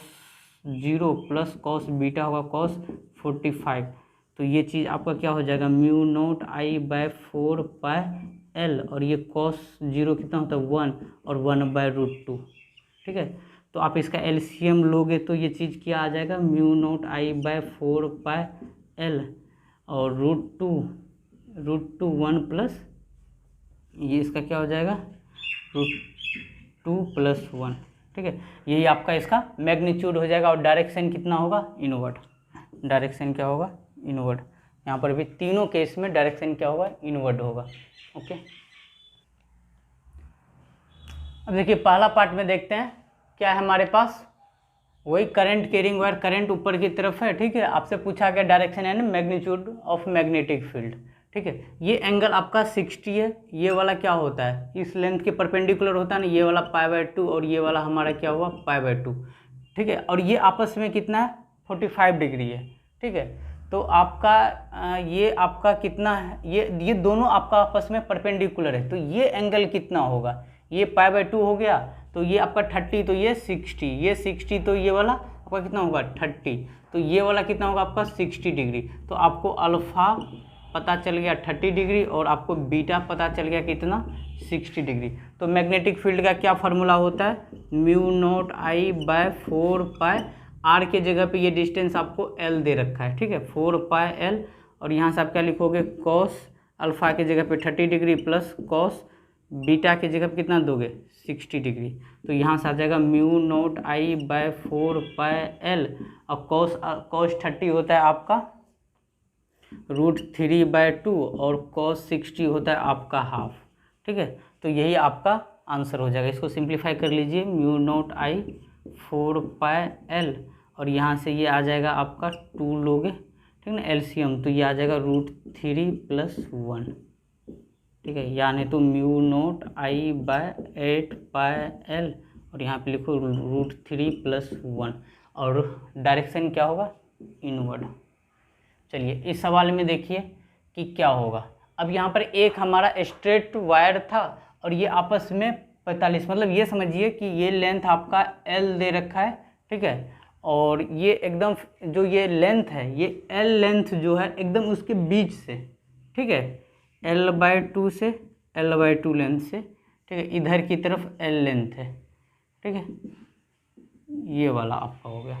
0 प्लस कॉस बीटा होगा कॉस 45। तो ये चीज़ आपका क्या हो जाएगा, μ0I/4πl, और ये कॉस 0 कितना होता है 1, और 1/√2। ठीक है, तो आप इसका एलसीएम लोगे तो ये चीज़ क्या आ जाएगा, μ0I/4πl और √2 1 प्लस ये इसका क्या हो जाएगा √2 + 1। ठीक है, यही आपका इसका मैग्नीट्यूड हो जाएगा, और डायरेक्शन कितना होगा, इनवर्ड। डायरेक्शन क्या होगा, इनवर्ड। यहाँ पर भी तीनों केस में डायरेक्शन क्या होगा, इनवर्ड होगा। ओके, अब देखिए पहला पार्ट में देखते हैं क्या है हमारे पास, वही करंट कैरिंग वायर, करंट ऊपर की तरफ है। ठीक है, आपसे पूछा गया डायरेक्शन है ना, मैग्नीट्यूड ऑफ मैग्नेटिक फील्ड। ठीक है, ये एंगल आपका 60 है, ये वाला क्या होता है, इस लेंथ के परपेंडिकुलर होता है ना, ये वाला π/2 और ये वाला हमारा क्या हुआ π/2। ठीक है, और ये आपस में कितना है 45 डिग्री है। ठीक है, तो आपका ये आपका कितना है, ये दोनों आपका आपस में परपेंडिकुलर है, तो ये एंगल कितना होगा, ये π/2 हो गया, तो ये आपका 30, तो ये 60, ये 60, तो ये वाला आपका कितना होगा 30, तो ये वाला कितना होगा आपका 60 डिग्री। तो आपको अल्फ़ा पता चल गया 30 डिग्री और आपको बीटा पता चल गया कितना 60 डिग्री। तो मैग्नेटिक फील्ड का क्या फार्मूला होता है, μ0I/4π, आर के जगह पे ये डिस्टेंस आपको एल दे रखा है। ठीक है, 4πl, और यहाँ से आप क्या लिखोगे, कॉस अल्फ़ा के जगह पे 30 डिग्री प्लस कॉस बीटा के जगह पे कितना दोगे 60 डिग्री। तो यहाँ से आ जाएगा μ0I/4πl, और कॉस 30 होता है आपका √3/2 और cos 60 होता है आपका हाफ। ठीक है, तो यही आपका आंसर हो जाएगा। इसको सिंप्लीफाई कर लीजिए, μ0I/4πl, और यहाँ से ये आ जाएगा आपका 2 लोगे, ठीक है, एलसीएम, तो ये आ जाएगा √3 + 1। ठीक है, यानी तो μ0I/8πl, और यहाँ पे लिखो √3 + 1, और डायरेक्शन क्या होगा, इनवर्ड। चलिए इस सवाल में देखिए कि क्या होगा। अब यहाँ पर एक हमारा स्ट्रेट वायर था और ये आपस में 45, मतलब ये समझिए कि ये लेंथ आपका L दे रखा है। ठीक है, और ये एकदम जो ये लेंथ है, ये L लेंथ जो है एकदम उसके बीच से, ठीक है, L/2 से L/2 लेंथ से, ठीक है, इधर की तरफ L लेंथ है, ठीक है, ये वाला आपका हो गया।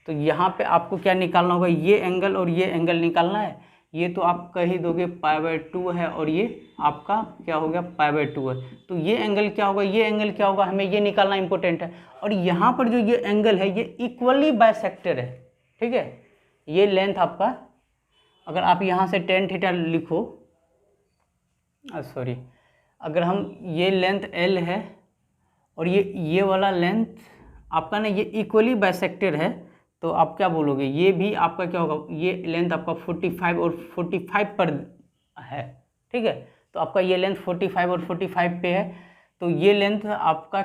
तो यहाँ पे आपको क्या निकालना होगा, ये एंगल और ये एंगल निकालना है। ये तो आप कह ही दोगे π/2 है और ये आपका क्या हो गया π/2 है। तो ये एंगल क्या होगा, ये एंगल क्या होगा, हमें ये निकालना इंपॉर्टेंट है। और यहाँ पर जो ये एंगल है ये इक्वली बाइसेक्टर है, ठीक है। ये लेंथ आपका, अगर आप यहाँ से tan थीटा लिखो, सॉरी, अगर हम ये लेंथ L है और ये वाला लेंथ आपका ना ये इक्वली बाइसेक्टर है, तो आप क्या बोलोगे, ये भी आपका क्या होगा, ये लेंथ आपका 45 और 45 पर है, ठीक है। तो आपका ये लेंथ 45 और 45 पे है, तो ये लेंथ आपका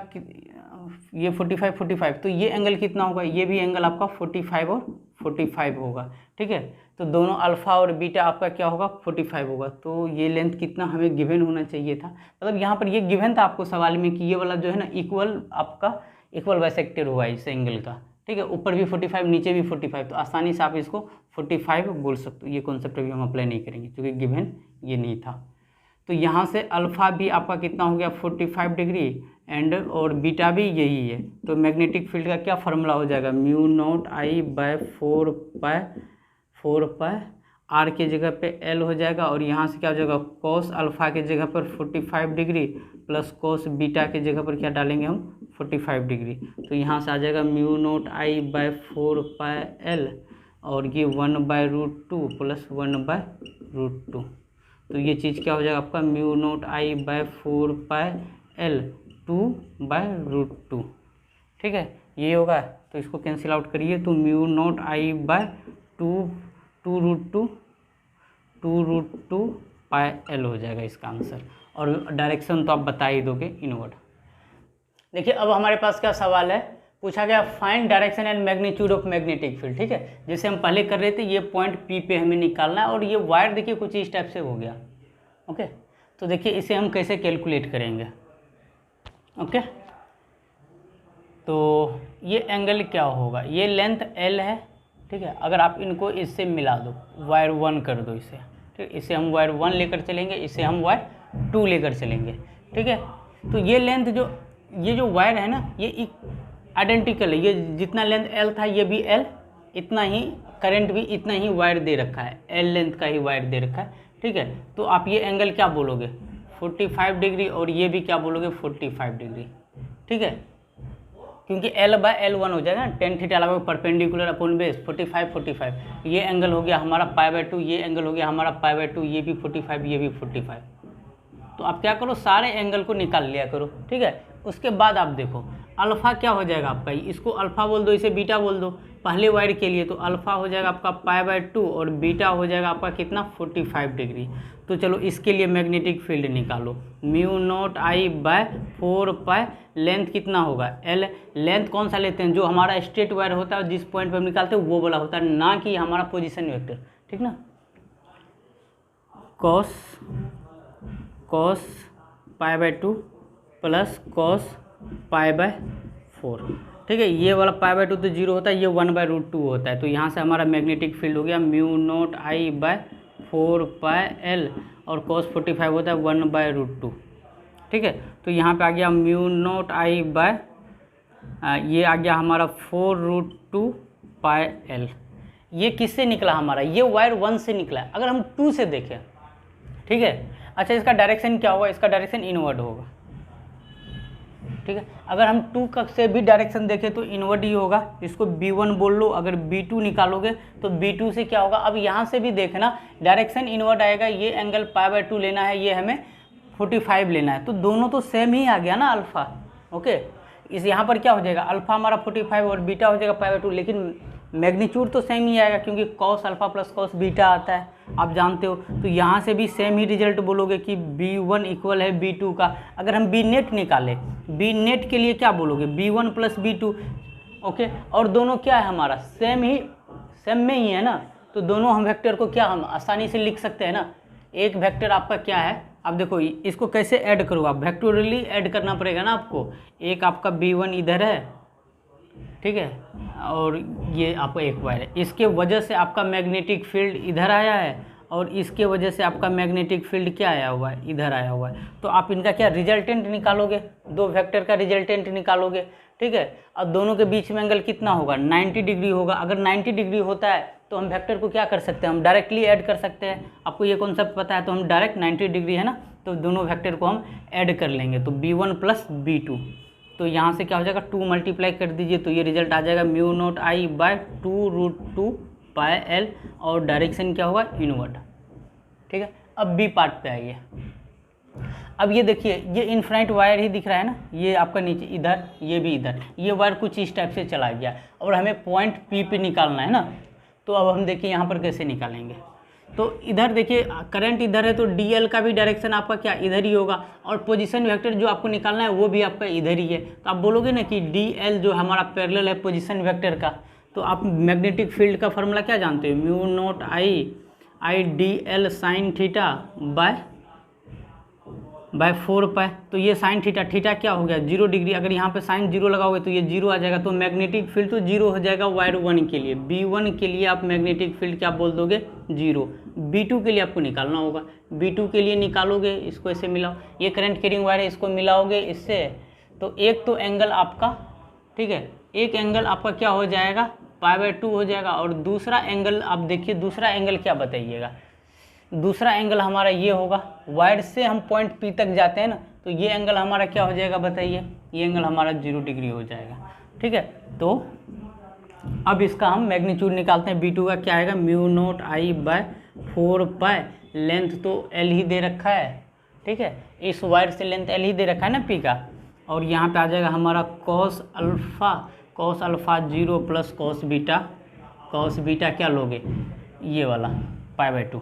ये 45 तो ये एंगल कितना होगा, ये भी एंगल आपका 45 और 45 होगा, ठीक है। तो दोनों अल्फ़ा और बीटा आपका क्या होगा 45 होगा। तो ये लेंथ कितना हमें गिवन होना चाहिए था, मतलब यहाँ पर ये गिवन था आपको सवाल में कि ये वाला जो है ना इक्वल आपका इक्वल बाइसेक्टर हुआ इस एंगल का, ठीक है। ऊपर भी 45 नीचे भी 45, तो आसानी से आप इसको 45 बोल सकते हो। ये कॉन्सेप्ट अभी हम अप्लाई नहीं करेंगे क्योंकि गिवन ये नहीं था। तो यहाँ से अल्फ़ा भी आपका कितना हो गया 45 डिग्री एंड और बीटा भी यही है। तो मैग्नेटिक फील्ड का क्या फार्मूला हो जाएगा, μ0I/4 आर के जगह पे एल हो जाएगा, और यहाँ से क्या हो जाएगा कॉस अल्फ़ा के जगह पर 45 डिग्री प्लस कॉस बीटा के जगह पर क्या डालेंगे हम 45 डिग्री। तो यहाँ से आ जाएगा μ0I/4 और ये 1/√2 प्लस 1/√2। तो ये चीज़ क्या हो जाएगा आपका μ0I/4 2/√2, ठीक है, ये होगा। तो इसको कैंसिल आउट करिए, तो μ0I/2√2 हो जाएगा इसका आंसर। और डायरेक्शन तो आप बता ही दोगे इनवर्ड। देखिए अब हमारे पास क्या सवाल है, पूछा गया find direction and magnitude of magnetic field, ठीक है। जैसे हम पहले कर रहे थे, ये पॉइंट P पे हमें निकालना है, और ये वायर देखिए कुछ इस टाइप से हो गया, ओके। तो देखिए इसे हम कैसे कैलकुलेट करेंगे, ओके। तो ये एंगल क्या होगा, ये लेंथ L है, ठीक है। अगर आप इनको इससे मिला दो, वायर 1 कर दो इसे, ठीक, इसे हम वायर 1 लेकर चलेंगे, इसे हम वायर 2 लेकर चलेंगे, ठीक है। तो ये लेंथ ये जो वायर है ना ये आइडेंटिकल है, ये जितना लेंथ L था ये भी L इतना ही, करंट भी इतना ही वायर दे रखा है, L लेंथ का ही वायर दे रखा है, ठीक है। तो आप ये एंगल क्या बोलोगे 45 डिग्री, और ये भी क्या बोलोगे 45 डिग्री, ठीक है, क्योंकि L/L1 हो जाएगा ना, tan थीटा लगा परपेंडिकुलर अपॉन बेस 45। ये एंगल हो गया हमारा π/2, ये एंगल हो गया हमारा π/2, ये भी 45, ये भी 45। तो आप क्या करो सारे एंगल को निकाल लिया करो, ठीक है। उसके बाद आप देखो अल्फ़ा क्या हो जाएगा आपका, इसको अल्फ़ा बोल दो, इसे बीटा बोल दो पहले वायर के लिए। तो अल्फ़ा हो जाएगा आपका π/2 और बीटा हो जाएगा आपका कितना 45 डिग्री। तो चलो इसके लिए मैग्नेटिक फील्ड निकालो, μ0I/4 लेंथ कितना होगा L। लेंथ कौन सा लेते हैं, जो हमारा स्ट्रेट वायर होता है जिस पॉइंट पर हम निकालते हैं वो वाला होता है, ना कि हमारा पोजीशन वेक्टर, ठीक ना। cos π/2 प्लस cos π/4, ठीक है। ये वाला π/2 तो 0 होता है, ये 1/√2 होता है। तो यहाँ से हमारा मैग्नेटिक फील्ड हो गया μ0I/4 और cos 45 होता है 1/√2, ठीक है। तो यहाँ पे आ गया μ0I ये आ गया हमारा 4√2 ये किससे निकला हमारा, ये वायर 1 से निकला है। अगर हम 2 से देखें, ठीक है, अच्छा इसका डायरेक्शन क्या होगा, इसका डायरेक्शन इनवर्ड होगा, ठीक है। अगर हम 2 से भी डायरेक्शन देखें तो इनवर्ड ही होगा, इसको B1 बोल लो। अगर B2 निकालोगे तो B2 से क्या होगा, अब यहाँ से भी देखना डायरेक्शन इनवर्ड आएगा। ये एंगल π/2 लेना है, ये हमें 45 लेना है, तो दोनों तो सेम ही आ गया ना अल्फ़ा, ओके। इस यहाँ पर क्या हो जाएगा अल्फ़ा हमारा 45 और बीटा हो जाएगा π/2, लेकिन मैग्नीट्यूड तो सेम ही आएगा क्योंकि cos alpha plus cos beta आता है, आप जानते हो। तो यहाँ से भी सेम ही रिजल्ट बोलोगे कि B1 इक्वल है B2 का। अगर हम B नेट निकालें, B नेट के लिए क्या बोलोगे B1 प्लस B2, ओके। और दोनों क्या है हमारा सेम में ही है ना, तो दोनों हम वेक्टर को क्या हम आसानी से लिख सकते हैं ना। एक वेक्टर आपका क्या है, अब देखो इसको कैसे ऐड करो, आप वेक्टोरियली ऐड करना पड़ेगा ना आपको। एक आपका B1 इधर है, ठीक है, और ये आपका एक वायर है, इसके वजह से आपका मैग्नेटिक फील्ड इधर आया है, और इसके वजह से आपका मैग्नेटिक फील्ड क्या आया हुआ है, इधर आया हुआ है। तो आप इनका क्या रिजल्टेंट निकालोगे, दो वेक्टर का रिजल्टेंट निकालोगे, ठीक है। अब दोनों के बीच में एंगल कितना होगा, 90 डिग्री होगा। अगर 90 डिग्री होता है तो हम वेक्टर को क्या कर सकते हैं, हम डायरेक्टली ऐड कर सकते हैं। आपको ये कॉन्सेप्ट पता है तो हम डायरेक्ट 90 डिग्री है ना, तो दोनों वेक्टर को हम ऐड कर लेंगे। तो b1 प्लस b2, तो यहाँ से क्या हो जाएगा 2 मल्टीप्लाई कर दीजिए तो ये रिजल्ट आ जाएगा म्यू नोट आई बाय 2√2 पाई एल, और डायरेक्शन क्या होगा इनवर्ड। ठीक है, अब बी पार्ट पे आइए। अब ये देखिए ये इनफाइनाइट वायर ही दिख रहा है ना, ये आपका नीचे इधर, ये भी इधर, ये वायर कुछ इस टाइप से चला गया और हमें पॉइंट पी पे निकालना है ना। तो अब हम देखिए यहाँ पर कैसे निकालेंगे। तो इधर देखिए करंट इधर है तो डीएल का भी डायरेक्शन आपका क्या इधर ही होगा, और पोजीशन वेक्टर जो आपको निकालना है वो भी आपका इधर ही है। तो आप बोलोगे ना कि डीएल जो हमारा पैरेलल है पोजीशन वेक्टर का, तो आप मैग्नेटिक फील्ड का फॉर्मूला क्या जानते हो, mu naught I d l sine theta by 4 पाई। तो ये साइन थीटा क्या हो गया 0 डिग्री, अगर यहाँ पे साइन 0 लगाओगे तो ये 0 आ जाएगा, तो मैग्नेटिक फील्ड तो 0 हो जाएगा वायर 1 के लिए। B1 के लिए आप मैग्नेटिक फील्ड क्या बोल दोगे 0। B2 के लिए आपको निकालना होगा, B2 के लिए निकालोगे इसको ऐसे मिलाओ, ये करंट कैरिंग वायर है इसको मिलाओगे इससे, तो एक तो एंगल आपका, ठीक है, एक एंगल आपका क्या हो जाएगा π/2 हो जाएगा, और दूसरा एंगल आप देखिए, दूसरा एंगल क्या बताइएगा, दूसरा एंगल हमारा ये होगा, वायर से हम पॉइंट पी तक जाते हैं ना, तो ये एंगल हमारा क्या हो जाएगा बताइए, ये एंगल हमारा 0 डिग्री हो जाएगा। ठीक है, तो अब इसका हम मैग्नीट्यूड निकालते हैं। B2 का क्या आएगा mu naught I by 4 pi, length तो L ही दे रखा है, ठीक है, इस वायर से लेंथ L ही दे रखा है ना P का, और यहाँ पे आ जाएगा हमारा cos alpha 0 plus cos beta क्या लोगे ये वाला π/2,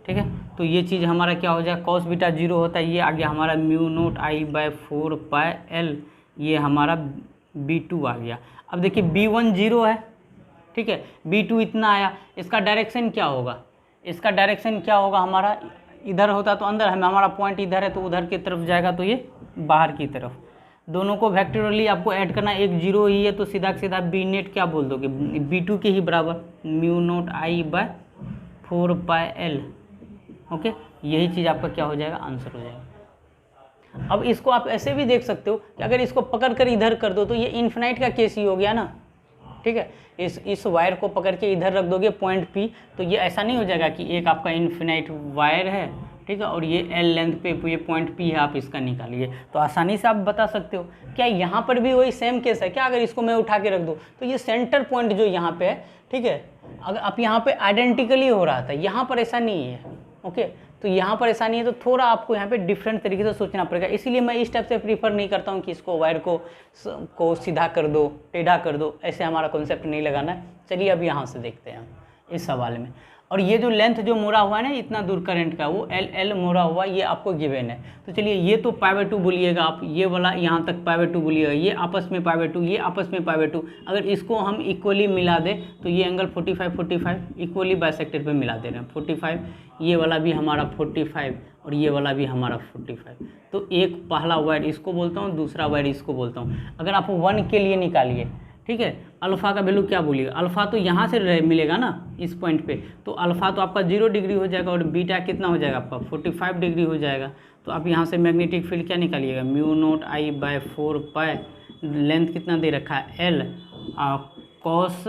ठीक है। तो ये चीज़ हमारा क्या हो जाएगा, कॉस बीटा 0 होता है, ये आ गया हमारा mu naught I by 4 pi L, ये हमारा B2 आ गया। अब देखिए B1 0 है, ठीक है, B2 इतना आया, इसका डायरेक्शन क्या होगा, इसका डायरेक्शन क्या होगा, हमारा इधर होता तो अंदर, हमारा पॉइंट इधर है तो उधर की तरफ जाएगा, तो ये बाहर की तरफ। दोनों को वेक्टरली आपको ऐड करना, एक 0 ही है तो सीधा सीधा बी नेट क्या बोल दोगे B2 के ही बराबर mu naught I by 4 pi L. Okay, यही चीज़ आपका क्या हो जाएगा आंसर हो जाएगा। अब इसको आप ऐसे भी देख सकते हो कि अगर इसको पकड़ कर इधर कर दो तो ये इन्फिनाइट का केस ही हो गया ना, ठीक है। इस वायर को पकड़ के इधर रख दोगे पॉइंट पी, तो ये ऐसा नहीं हो जाएगा कि एक आपका इन्फिनाइट वायर है, ठीक है, और ये एल लेंथ पे ये पॉइंट पी है, आप इसका निकालिए, तो आसानी से आप बता सकते हो। क्या यहाँ पर भी वही सेम केस है क्या, अगर इसको मैं उठा के रख दूँ तो ये सेंटर पॉइंट जो यहाँ पे है, ठीक है, अगर आप यहाँ पे आइडेंटिकली हो रहा था, यहाँ पर ऐसा नहीं है, ओके, तो यहाँ पर ऐसा नहीं है, तो थोड़ा आपको यहाँ पे डिफरेंट तरीके से सोचना पड़ेगा। इसीलिए मैं इस टाइप से प्रीफर नहीं करता हूँ कि इसको वायर को सीधा कर दो, टेढ़ा कर दो, ऐसे हमारा कॉन्सेप्ट नहीं लगाना है। चलिए अब यहाँ से देखते हैं इस सवाल में। और ये जो लेंथ जो मोड़ा हुआ है ना इतना दूर करंट का, वो एल मोड़ा हुआ, ये आपको गिवन है। तो चलिए ये तो π/2 बोलिएगा आप, ये वाला यहाँ तक π/2 बोलिएगा, ये आपस में π/2, ये आपस में π/2। अगर इसको हम इक्वली मिला दें तो ये एंगल 45 इक्वली बाइसेक्टर पे मिला दे रहे हैं 45, ये वाला भी हमारा 45 और ये वाला भी हमारा 45। तो एक पहला वायर इसको बोलता हूँ, दूसरा वायर इसको बोलता हूँ। अगर आप 1 के लिए निकालिए, ठीक है, अल्फ़ा का वैल्यू क्या बोलिएगा, अल्फ़ा तो यहाँ से मिलेगा ना इस पॉइंट पे, तो अल्फ़ा तो आपका 0 डिग्री हो जाएगा और बीटा कितना हो जाएगा आपका 45 डिग्री हो जाएगा। तो आप यहाँ से मैग्नेटिक फील्ड क्या निकालिएगा mu naught I by 4 pi, length कितना दे रखा है L, cos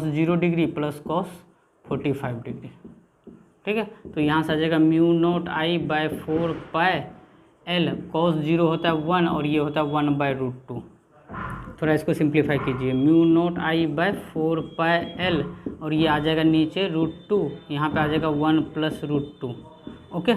0 degree plus cos 45 degree, ठीक है। तो यहाँ से आ जाएगा mu naught I by 4 pi L, cos 0 होता है 1 और ये होता है 1/√2। थोड़ा इसको सिंप्लीफाई कीजिए, mu naught I by 4 pi l और ये आ जाएगा नीचे √2, यहाँ पे आ जाएगा 1 + √2। ओके,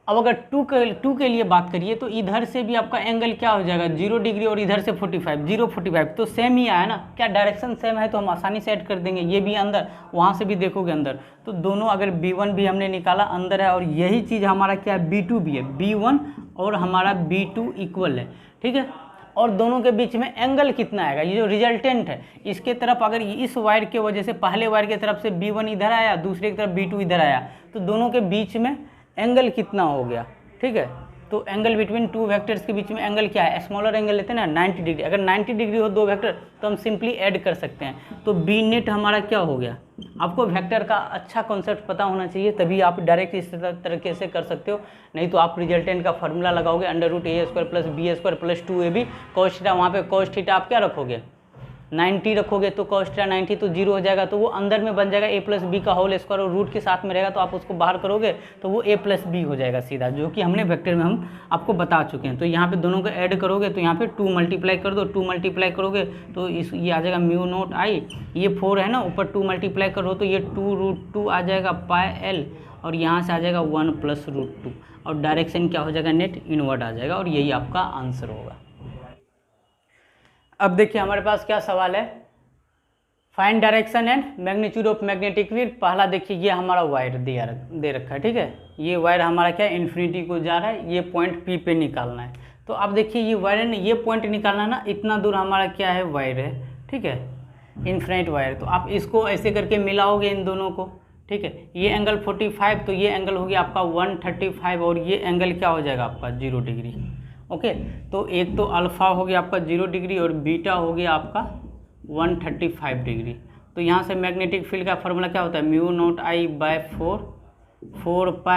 अब अगर 2 के लिए बात करिए तो इधर से भी आपका एंगल क्या हो जाएगा 0 डिग्री और इधर से 45 तो सेम ही आया ना, क्या डायरेक्शन सेम है तो हम आसानी से ऐड कर देंगे। ये भी अंदर, वहाँ से भी देखोगे अंदर, तो दोनों अगर B1 भी हमने निकाला अंदर है, और यही चीज़ हमारा क्या है B2 भी है, B1 और हमारा B2 इक्वल है, ठीक है। और दोनों के बीच में एंगल कितना आएगा, ये जो रिजल्टेंट है इसके तरफ, अगर इस वायर के वजह से पहले वायर की तरफ से B1 इधर आया, दूसरे की तरफ B2 इधर आया, तो दोनों के बीच में एंगल कितना हो गया, ठीक है। तो एंगल बिटवीन 2 वेक्टर्स के बीच में एंगल क्या है, स्मॉलर एंगल लेते हैं ना 90 डिग्री। अगर 90 डिग्री हो 2 वेक्टर तो हम सिंपली ऐड कर सकते हैं। तो बी नेट हमारा क्या हो गया आपको वेक्टर का अच्छा कॉन्सेप्ट पता होना चाहिए, तभी आप डायरेक्ट इस तरीके से कर सकते हो। नहीं तो आप रिजल्टेंट का फार्मूला लगाओगे √a² + b² + 2ab cos theta, वहाँ पे cos थीटा आप क्या रखोगे 90 रखोगे, तो cos थीटा 90 तो 0 हो जाएगा, तो वो अंदर में बन जाएगा a + b का होल स्क्वायर, और रूट के साथ में रहेगा तो आप उसको बाहर करोगे तो वो a + b हो जाएगा सीधा, जो कि हमने वेक्टर में हम आपको बता चुके हैं। तो यहाँ पे दोनों को ऐड करोगे तो यहाँ पे 2 मल्टीप्लाई कर दो, 2 मल्टीप्लाई करोगे तो ये आ जाएगा μ0i, ये 4 है ना, ऊपर 2 मल्टीप्लाई करो तो ये 2√2 आ जाएगा πl, और यहाँ से आ जाएगा 1 + √2, और डायरेक्शन क्या हो जाएगा नेट इनवर्ड आ जाएगा, और यही आपका आंसर होगा। अब देखिए हमारे पास क्या सवाल है, find direction and magnitude of magnetic field. पहला देखिए ये हमारा वायर दे रखा है, ठीक है, ये वायर हमारा क्या इन्फिनिटी को जा रहा है, ये पॉइंट P पे निकालना है। तो अब देखिए ये वायर है ना, ये पॉइंट निकालना है ना, इतना दूर हमारा क्या है वायर है, ठीक है, इन्फिनिट वायर। तो आप इसको ऐसे करके मिलाओगे इन दोनों को, ठीक है, ये एंगल 45, तो ये एंगल हो गया आपका 135, और ये एंगल क्या हो जाएगा आपका 0 डिग्री। ओके, तो एक तो अल्फ़ा हो गया आपका 0 डिग्री और बीटा हो गया आपका 135 डिग्री। तो यहाँ से मैग्नेटिक फील्ड का फार्मूला क्या होता है μ0I/4 4π,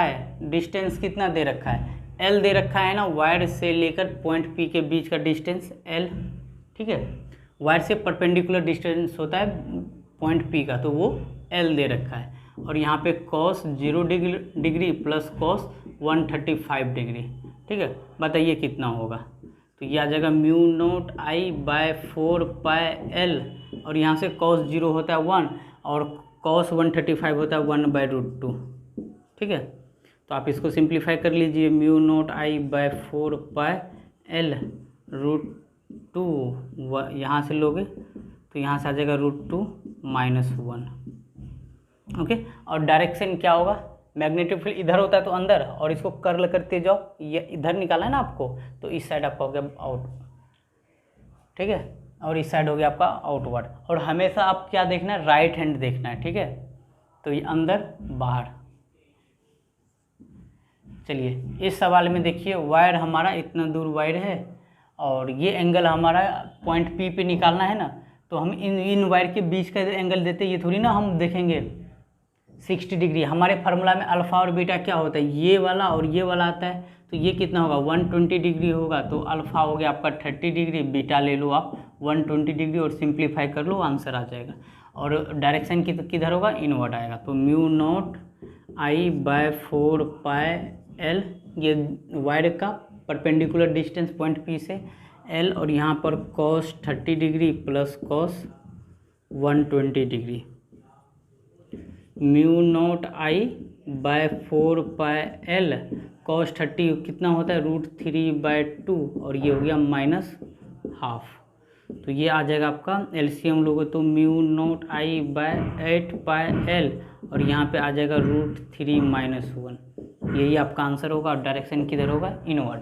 डिस्टेंस कितना दे रखा है L दे रखा है ना, वायर से लेकर पॉइंट P के बीच का डिस्टेंस L, ठीक है, वायर से परपेंडिकुलर डिस्टेंस होता है पॉइंट P का, तो वो L दे रखा है, और यहाँ पे cos 0 degree plus cos 135 degree, ठीक है, बताइए कितना होगा। तो ये आ जाएगा μ0I/4πl, और यहाँ से cos 0 होता है 1 और cos 135 होता है 1/√2, ठीक है। तो आप इसको सिंप्लीफाई कर लीजिए, μ0I/4πl √2, यहाँ से लोगे तो यहाँ से आ जाएगा √2 - 1, ओके। और डायरेक्शन क्या होगा, मैग्नेटिक फील्ड इधर होता है तो अंदर, और इसको कर्ल करते जाओ, ये इधर निकाला है ना आपको, तो इस साइड आपका हो गया आउट, ठीक है, और इस साइड हो गया आपका आउटवर्ड। और हमेशा आप क्या देखना है, राइट हैंड देखना है, ठीक है। तो ये अंदर बाहर। चलिए इस सवाल में देखिए, वायर हमारा इतना दूर वायर है, और ये एंगल हमारा पॉइंट P पे निकालना है ना, तो हम इन वायर के बीच का एंगल देते, ये थोड़ी ना हम देखेंगे 60 डिग्री। हमारे फार्मूला में अल्फ़ा और बीटा क्या होता है, ये वाला और ये वाला आता है, तो ये कितना होगा 120 डिग्री होगा, तो अल्फ़ा हो गया आपका 30 डिग्री, बीटा ले लो आप 120 डिग्री, और सिंप्लीफाई कर लो, आंसर आ जाएगा। और डायरेक्शन किधर होगा, इनवर्ड आएगा। तो μ0I/4πl, ये वायर का परपेंडिकुलर डिस्टेंस पॉइंट P से L, और यहाँ पर cos 30 degree plus cos 120 degree, μ0I/4πl cos 30 कितना होता है √3/2, और ये हो गया -½ तो ये आ जाएगा आपका एलसीएम लोगे तो μ0I/8πl, और यहाँ पे आ जाएगा √3 - 1, यही आपका आंसर होगा। और डायरेक्शन किधर होगा, इनवर्ड।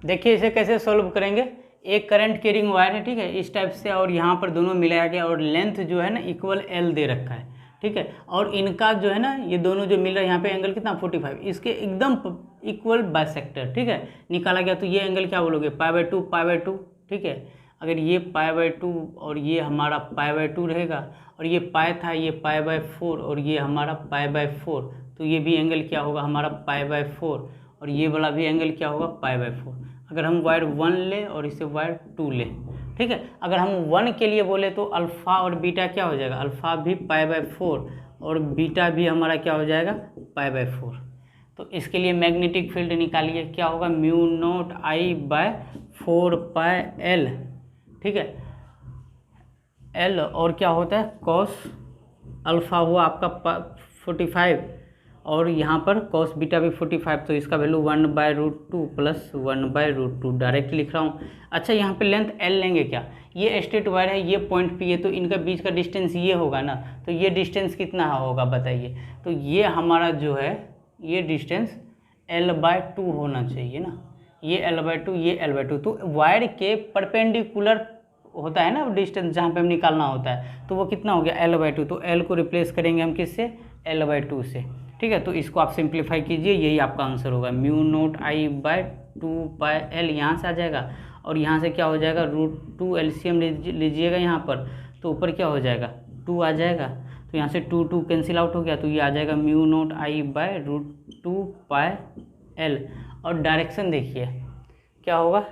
देखिए इसे कैसे सॉल्व करेंगे, एक करंट कैरिंग वायर है, ठीक है, इस टाइप से, और यहाँ पर दोनों मिलाया गया, और लेंथ जो है ना इक्वल L दे रखा है, ठीक है, और इनका जो है ना ये दोनों जो मिल रहा है यहाँ पे एंगल कितना 45, इसके एकदम इक्वल बाइसेक्टर, ठीक है, निकाला गया। तो ये एंगल क्या बोलोगे π/2, ठीक है। अगर ये π/2 और ये हमारा π/2 रहेगा, और ये पाई था, ये π/4 और ये हमारा π/4, तो ये भी एंगल क्या होगा हमारा π/4, और ये वाला भी एंगल क्या होगा π/4। अगर हम वायर 1 ले और इसे वायर 2 ले, ठीक है, अगर हम 1 के लिए बोले तो अल्फ़ा और बीटा क्या हो जाएगा, अल्फ़ा भी π/4 और बीटा भी हमारा क्या हो जाएगा π/4। तो इसके लिए मैग्नेटिक फील्ड निकालिए, क्या होगा μ0I/4πl, ठीक है, L, और क्या होता है cos अल्फ़ा हुआ आपका 45, और यहाँ पर cos बीटा भी 45, तो इसका वैल्यू 1/√2 प्लस 1/√2 डायरेक्ट लिख रहा हूँ। अच्छा यहाँ पे लेंथ L लेंगे क्या, ये स्ट्रेट वायर है, ये पॉइंट P है, तो इनका बीच का डिस्टेंस ये होगा ना, तो ये डिस्टेंस कितना होगा बताइए। तो ये हमारा जो है ये डिस्टेंस L/2 होना चाहिए ना, ये L/2, ये L/2, तो वायर के परपेंडिकुलर होता है ना डिस्टेंस जहाँ पे हम निकालना होता है, तो वो कितना हो गया L/2। तो L को रिप्लेस करेंगे हम किससे, L/2 से, ठीक है। तो इसको आप सिंप्लीफाई कीजिए, यही आपका आंसर होगा μ0I/2πl, यहाँ से आ जाएगा, और यहाँ से क्या हो जाएगा √2 एलसीएम लीजिएगा यहाँ पर, तो ऊपर क्या हो जाएगा 2 आ जाएगा, तो यहाँ से 2 2 कैंसिल आउट हो गया, तो ये आ जाएगा mu naught I by root 2 pi l. और डायरेक्शन देखिए क्या होगा,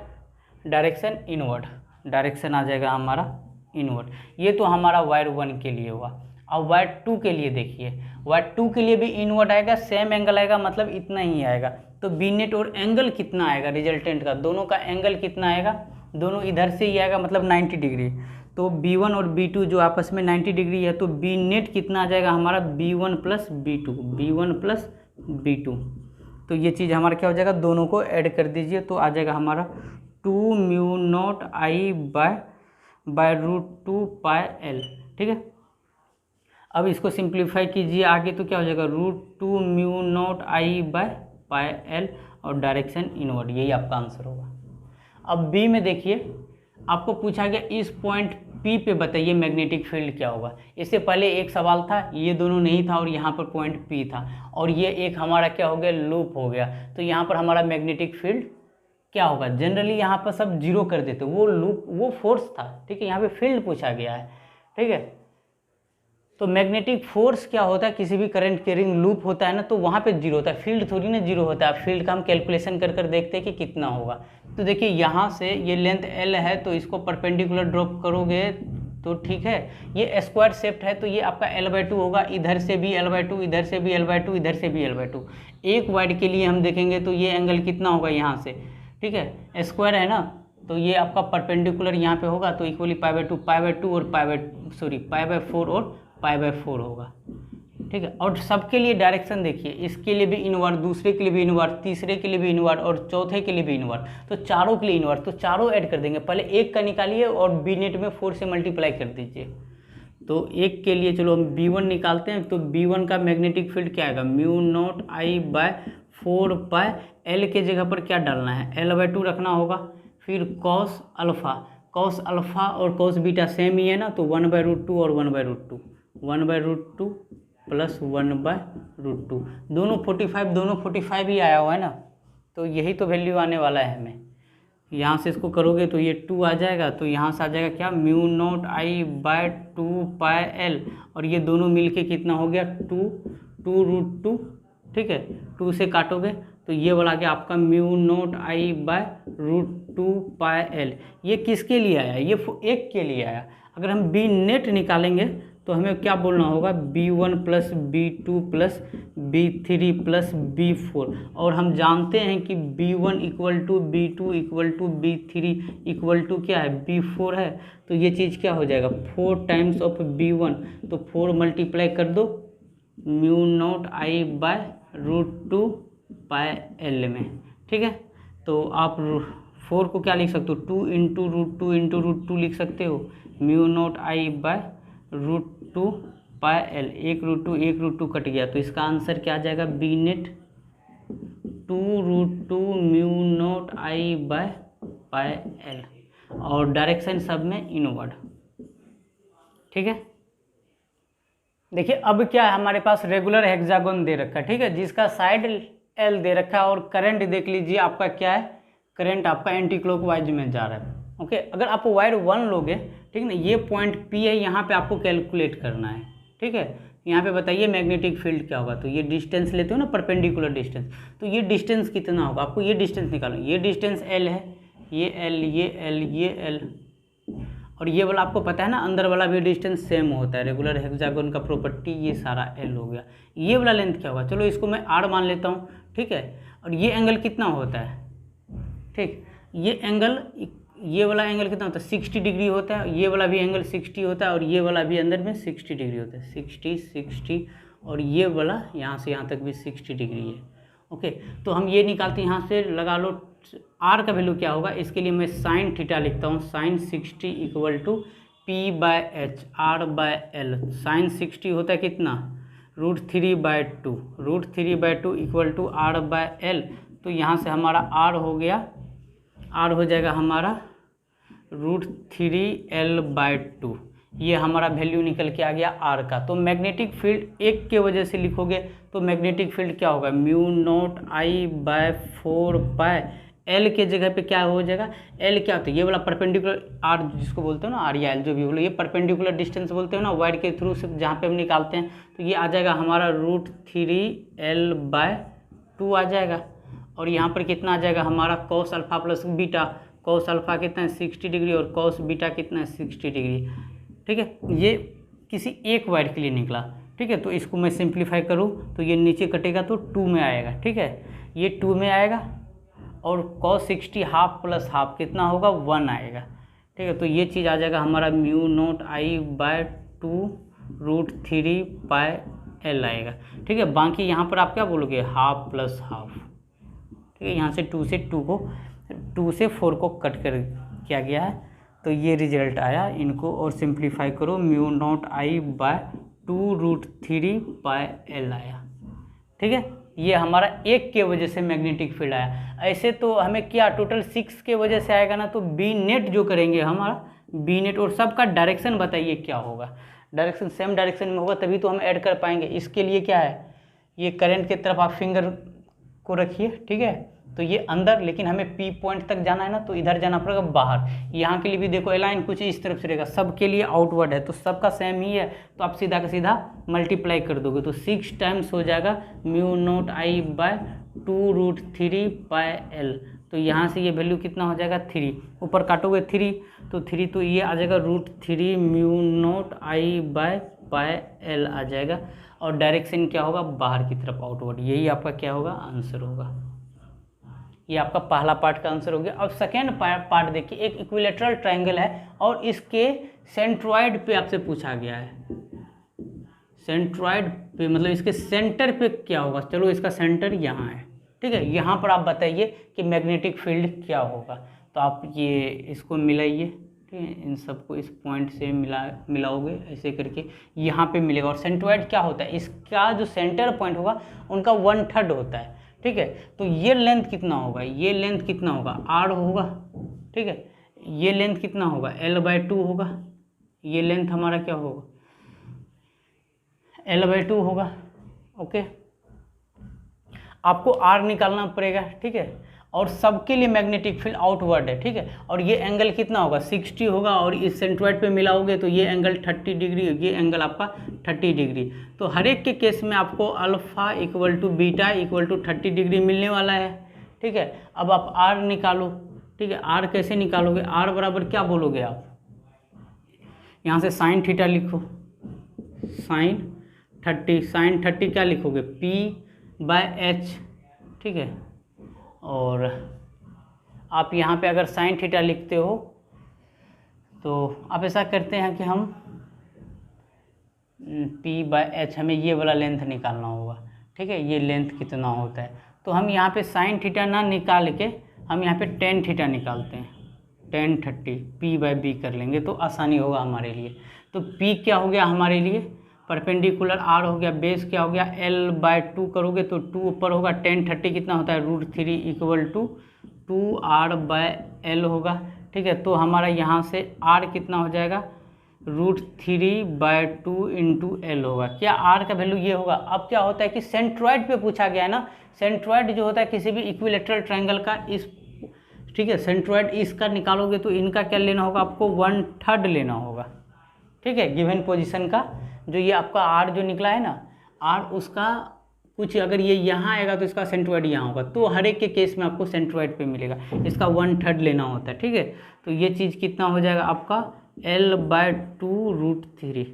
डायरेक्शन इनवर्ड, डायरेक्शन आ जाएगा हमारा इनवर्ड। ये तो हमारा वायर 1 के लिए हुआ। अब वायर 2 के लिए देखिए, वायर 2 के लिए भी इनवर्ड आएगा, सेम एंगल आएगा, मतलब इतना ही आएगा। तो बी नेट और एंगल कितना आएगा रिजल्टेंट का, दोनों का एंगल कितना आएगा, दोनों इधर से ही आएगा, मतलब 90 डिग्री। तो B1 और B2 जो आपस में 90 डिग्री है, तो बी नेट कितना आ जाएगा हमारा B1 plus B2, B1 plus B2। तो ये चीज़ हमारा क्या हो जाएगा, दोनों को ऐड कर दीजिए, तो आ जाएगा हमारा 2 mu naught I by root 2 pi l. ठीक है, अब इसको सिंप्लीफाई कीजिए आगे, तो क्या हो जाएगा root 2 mu naught I by pi l और डायरेक्शन इनवर्ड, यही आपका आंसर होगा। अब बी में देखिए आपको पूछा गया इस पॉइंट पी पे बताइए मैग्नेटिक फील्ड क्या होगा। इससे पहले एक सवाल था, ये दोनों नहीं था और यहाँ पर पॉइंट पी था, और ये एक हमारा क्या हो गया, लूप हो गया। तो यहाँ पर हमारा मैग्नेटिक फील्ड क्या होगा, जनरली यहाँ पर सब जीरो कर देते, वो लूप वो फोर्स था। ठीक है, यहाँ पे फील्ड पूछा गया है। ठीक है, तो मैग्नेटिक फोर्स क्या होता है, किसी भी करंट कैरिंग लूप होता है ना, तो वहाँ पे जीरो होता है, फील्ड थोड़ी ना जीरो होता है। फील्ड का हम कैलकुलेशन कर कर देखते हैं कि कितना होगा। तो देखिए यहाँ से ये लेंथ एल है, तो इसको परपेंडिकुलर ड्रॉप करोगे तो ठीक है, ये स्क्वायर शेप्ड है, तो ये आपका L/2 होगा, इधर से भी L/2, इधर से भी L/2, इधर से भी L/2। एक वाइड के लिए हम देखेंगे तो ये एंगल कितना होगा यहाँ से, ठीक है, स्क्वायर है ना, तो ये आपका परपेंडिकुलर यहाँ पे होगा, तो इक्वली π/2 और π/4 और π/4 होगा। ठीक है, और सबके लिए डायरेक्शन देखिए, इसके लिए भी इनवर्ड, दूसरे के लिए भी इनवर्ड, तीसरे के लिए भी इनवर्ड और चौथे के लिए भी इनवर्ड, तो चारों के लिए इनवर्ड, तो चारों ऐड कर देंगे। पहले एक का निकालिए और बी नेट में 4 से मल्टीप्लाई कर दीजिए। तो एक के लिए चलो हम B1 निकालते हैं, तो B1 का मैग्नेटिक फील्ड क्या आएगा, mu naught I by 4 pi L के जगह पर क्या डालना है, L/2 रखना होगा, फिर कॉस अल्फा और कॉस बीटा सेम ही है ना, तो 1/√2 और 1/√2, 1/√2 प्लस 1/√2, दोनों 45 ही आया हुआ है ना, तो यही तो वैल्यू आने वाला है हमें। यहाँ से इसको करोगे तो ये 2 आ जाएगा, तो यहाँ से आ जाएगा क्या, mu naught I bye 2 pi l, और ये दोनों मिलके कितना हो गया, 2√2। ठीक है, 2 से काटोगे तो ये वाला गया आपका mu naught I bye √2 pi L. ये किसके लिए आया, ये एक के लिए आया। अगर हम बी नेट निकालेंगे तो हमें क्या बोलना होगा, B1 plus B2 plus B3 plus B4, और हम जानते हैं कि B1 equal to B2 equal to B3 equal to क्या है, B4 है। तो ये चीज़ क्या हो जाएगा, 4 टाइम्स ऑफ B1, तो 4 मल्टीप्लाई कर दो mu naught I bye √2 pi L में। ठीक है, तो आप 4 को क्या लिख सकते हो, 2 इंटू √2 लिख सकते हो, mu naught I bye √2 pi L, एक √2 कट गया, तो इसका आंसर क्या आ जाएगा, B net 2√2 mu naught I by pi l, और डायरेक्शन सब में इनवर्ड। ठीक है, देखिए अब क्या है, हमारे पास रेगुलर हेक्सागोन दे रखा है, ठीक है, जिसका साइड एल दे रखा है, और करंट देख लीजिए आपका क्या है, करंट आपका एंटी क्लॉकवाइज में जा रहा है। ओके, अगर आप वायर 1 लोगे, ठीक है ना, ये पॉइंट P है, यहाँ पे आपको कैलकुलेट करना है। ठीक है, यहाँ पे बताइए मैग्नेटिक फील्ड क्या होगा, तो ये डिस्टेंस लेते हो ना, परपेंडिकुलर डिस्टेंस, तो ये डिस्टेंस कितना होगा, आपको ये डिस्टेंस निकालना, ये डिस्टेंस L है, ये L, और ये वाला आपको पता है ना, अंदर वाला भी डिस्टेंस सेम होता है, रेगुलर हेक्सागोन का प्रॉपर्टी, ये सारा L हो गया। ये वाला लेंथ क्या होगा, चलो इसको मैं R मान लेता हूँ। ठीक है, और ये एंगल कितना होता है, ठीक, ये एंगल, ये वाला एंगल कितना होता है, 60 डिग्री होता है, ये वाला भी एंगल 60 होता है, और ये वाला भी अंदर में 60 डिग्री होता है, 60, और ये वाला यहाँ से यहाँ तक भी 60 डिग्री है। ओके, तो हम ये निकालते हैं, यहाँ से लगा लो R का वैल्यू क्या होगा, इसके लिए मैं साइन थीटा लिखता हूँ, sign 60 equal to P/H R/L, sign 60 होता है कितना, √3/2, √3/2 इक्वल टू R/L, तो यहाँ से हमारा R हो गया, R हो जाएगा हमारा √3L/2, ये हमारा वैल्यू निकल के आ गया R का। तो मैग्नेटिक फील्ड एक के वजह से लिखोगे तो मैग्नेटिक फील्ड क्या होगा, mu naught I by 4 pi L के जगह पे क्या हो जाएगा, एल क्या होता है, ये वाला परपेंडिकुलर आर जिसको बोलते हो ना, आर या एल जो भी बोलो, ये परपेंडिकुलर डिस्टेंस बोलते हो ना वायर के थ्रू से जहाँ पे हम निकालते हैं, तो ये आ जाएगा हमारा √3l/2 आ जाएगा। और यहाँ पर कितना आ जाएगा हमारा cos alpha plus beta, cos alpha कितना है 60 डिग्री और cos बीटा कितना है 60 डिग्री। ठीक है, ये किसी एक वायर के लिए निकला। ठीक है, तो इसको मैं सिंप्लीफाई करूँ तो ये नीचे कटेगा तो 2 में आएगा। ठीक है, ये 2 में आएगा और cos 60 हाफ प्लस हाफ कितना होगा 1 आएगा। ठीक है, तो ये चीज़ आ जाएगा हमारा μ0I/2 √3πl आएगा। ठीक है, बाकी यहाँ पर आप क्या बोलोगे, हाफ प्लस हाफ। ठीक है, यहाँ से 2 से 4 को कट कर किया गया है, तो ये रिजल्ट आया। इनको और सिंप्लीफाई करो, μ0I/2 √3πl आया। ठीक है, ये हमारा 1 के वजह से मैग्नेटिक फील्ड आया। ऐसे तो हमें क्या टोटल 6 के वजह से आएगा ना, तो बी नेट जो करेंगे हमारा बी नेट, और सबका डायरेक्शन बताइए क्या होगा, डायरेक्शन सेम डायरेक्शन में होगा तभी तो हम ऐड कर पाएंगे। इसके लिए क्या है, ये करंट की तरफ आप फिंगर को रखिए। ठीक है, तो ये अंदर, लेकिन हमें पी पॉइंट तक जाना है ना, तो इधर जाना पड़ेगा बाहर। यहाँ के लिए भी देखो अलाइन कुछ इस तरफ से रहेगा, सबके लिए आउटवर्ड है, तो सबका सेम ही है, तो आप सीधा का सीधा मल्टीप्लाई कर दोगे तो 6 टाइम्स हो जाएगा μ0I/2 √3πl। तो यहाँ से ये वैल्यू कितना हो जाएगा 3, ऊपर काटोगे 3 तो ये आ जाएगा √3 μ0I/πl आ जाएगा। और डायरेक्शन क्या होगा, बाहर की तरफ आउटवर्ड। यही आपका क्या होगा, आंसर होगा। ये आपका पहला पार्ट का आंसर हो गया। अब सेकेंड पार्ट देखिए, एक इक्विलेटरल ट्रायंगल है और इसके सेंट्रॉइड पे आपसे पूछा गया है। सेंट्रॉइड पे मतलब इसके सेंटर पे क्या होगा, चलो इसका सेंटर यहाँ है। ठीक है, यहाँ पर आप बताइए कि मैग्नेटिक फील्ड क्या होगा, तो आप ये इसको मिलाइए। ठीक है, इन सबको इस पॉइंट से मिलाओगे ऐसे करके यहाँ पे मिलेगा। और सेंट्रॉइड क्या होता है, इसका जो सेंटर पॉइंट होगा उनका 1/3 होता है। ठीक है, तो ये लेंथ कितना होगा, ये लेंथ कितना होगा r होगा। ठीक है, ये लेंथ कितना होगा l/2 होगा, ये लेंथ हमारा क्या होगा l/2 होगा। ओके, आपको r निकालना पड़ेगा। ठीक है, और सबके लिए मैग्नेटिक फील्ड आउटवर्ड है। ठीक है, और ये एंगल कितना होगा 60 होगा, और इस सेंट्रॉइड पे मिलाओगे तो ये एंगल 30 डिग्री, ये एंगल आपका 30 डिग्री। तो हर एक के केस में आपको अल्फा = बीटा = 30 डिग्री मिलने वाला है। ठीक है, अब आप r निकालो। ठीक है, r कैसे निकालोगे, r बराबर क्या बोलोगे आप, यहाँ से sin थीटा लिखो, sin 30 क्या लिखोगे p/h। ठीक है, और आप यहाँ पे अगर sin थीटा लिखते हो तो आप ऐसा करते हैं कि हम p/h, हमें ये वाला लेंथ निकालना होगा। ठीक है, ये लेंथ कितना होता है, तो हम यहाँ पे sin थीटा ना निकाल के हम यहाँ पे tan थीटा निकालते हैं, tan 30 p/b कर लेंगे तो आसानी होगा हमारे लिए। तो p क्या हो गया हमारे लिए, परपेंडिकुलर r हो गया, बेस क्या हो गया l/2 करोगे तो 2 ऊपर होगा, tan 30 कितना होता है √3 = 2r/l होगा। ठीक है, तो हमारा यहाँ से r कितना हो जाएगा √3/2 × l होगा। क्या r का वैल्यू ये होगा। अब क्या होता है कि सेंट्रॉइड पे पूछा गया है ना, सेंट्रॉइड जो होता है किसी भी इक्विलेटरल ट्रायंगल का, इस ठीक है सेंट्रॉइड इसका निकालोगे तो इनका क्या लेना होगा, आपको 1/3 लेना होगा। ठीक है, गिवन पोजीशन का जो ये आपका r जो निकला है ना, r उसका कुछ अगर ये यहाँ आएगा तो इसका सेंट्रॉइड यहाँ होगा, तो हर एक के केस में आपको सेंट्रॉइड पे मिलेगा, इसका 1/3 लेना होता है। ठीक है, तो ये चीज़ कितना हो जाएगा आपका l/2 √3।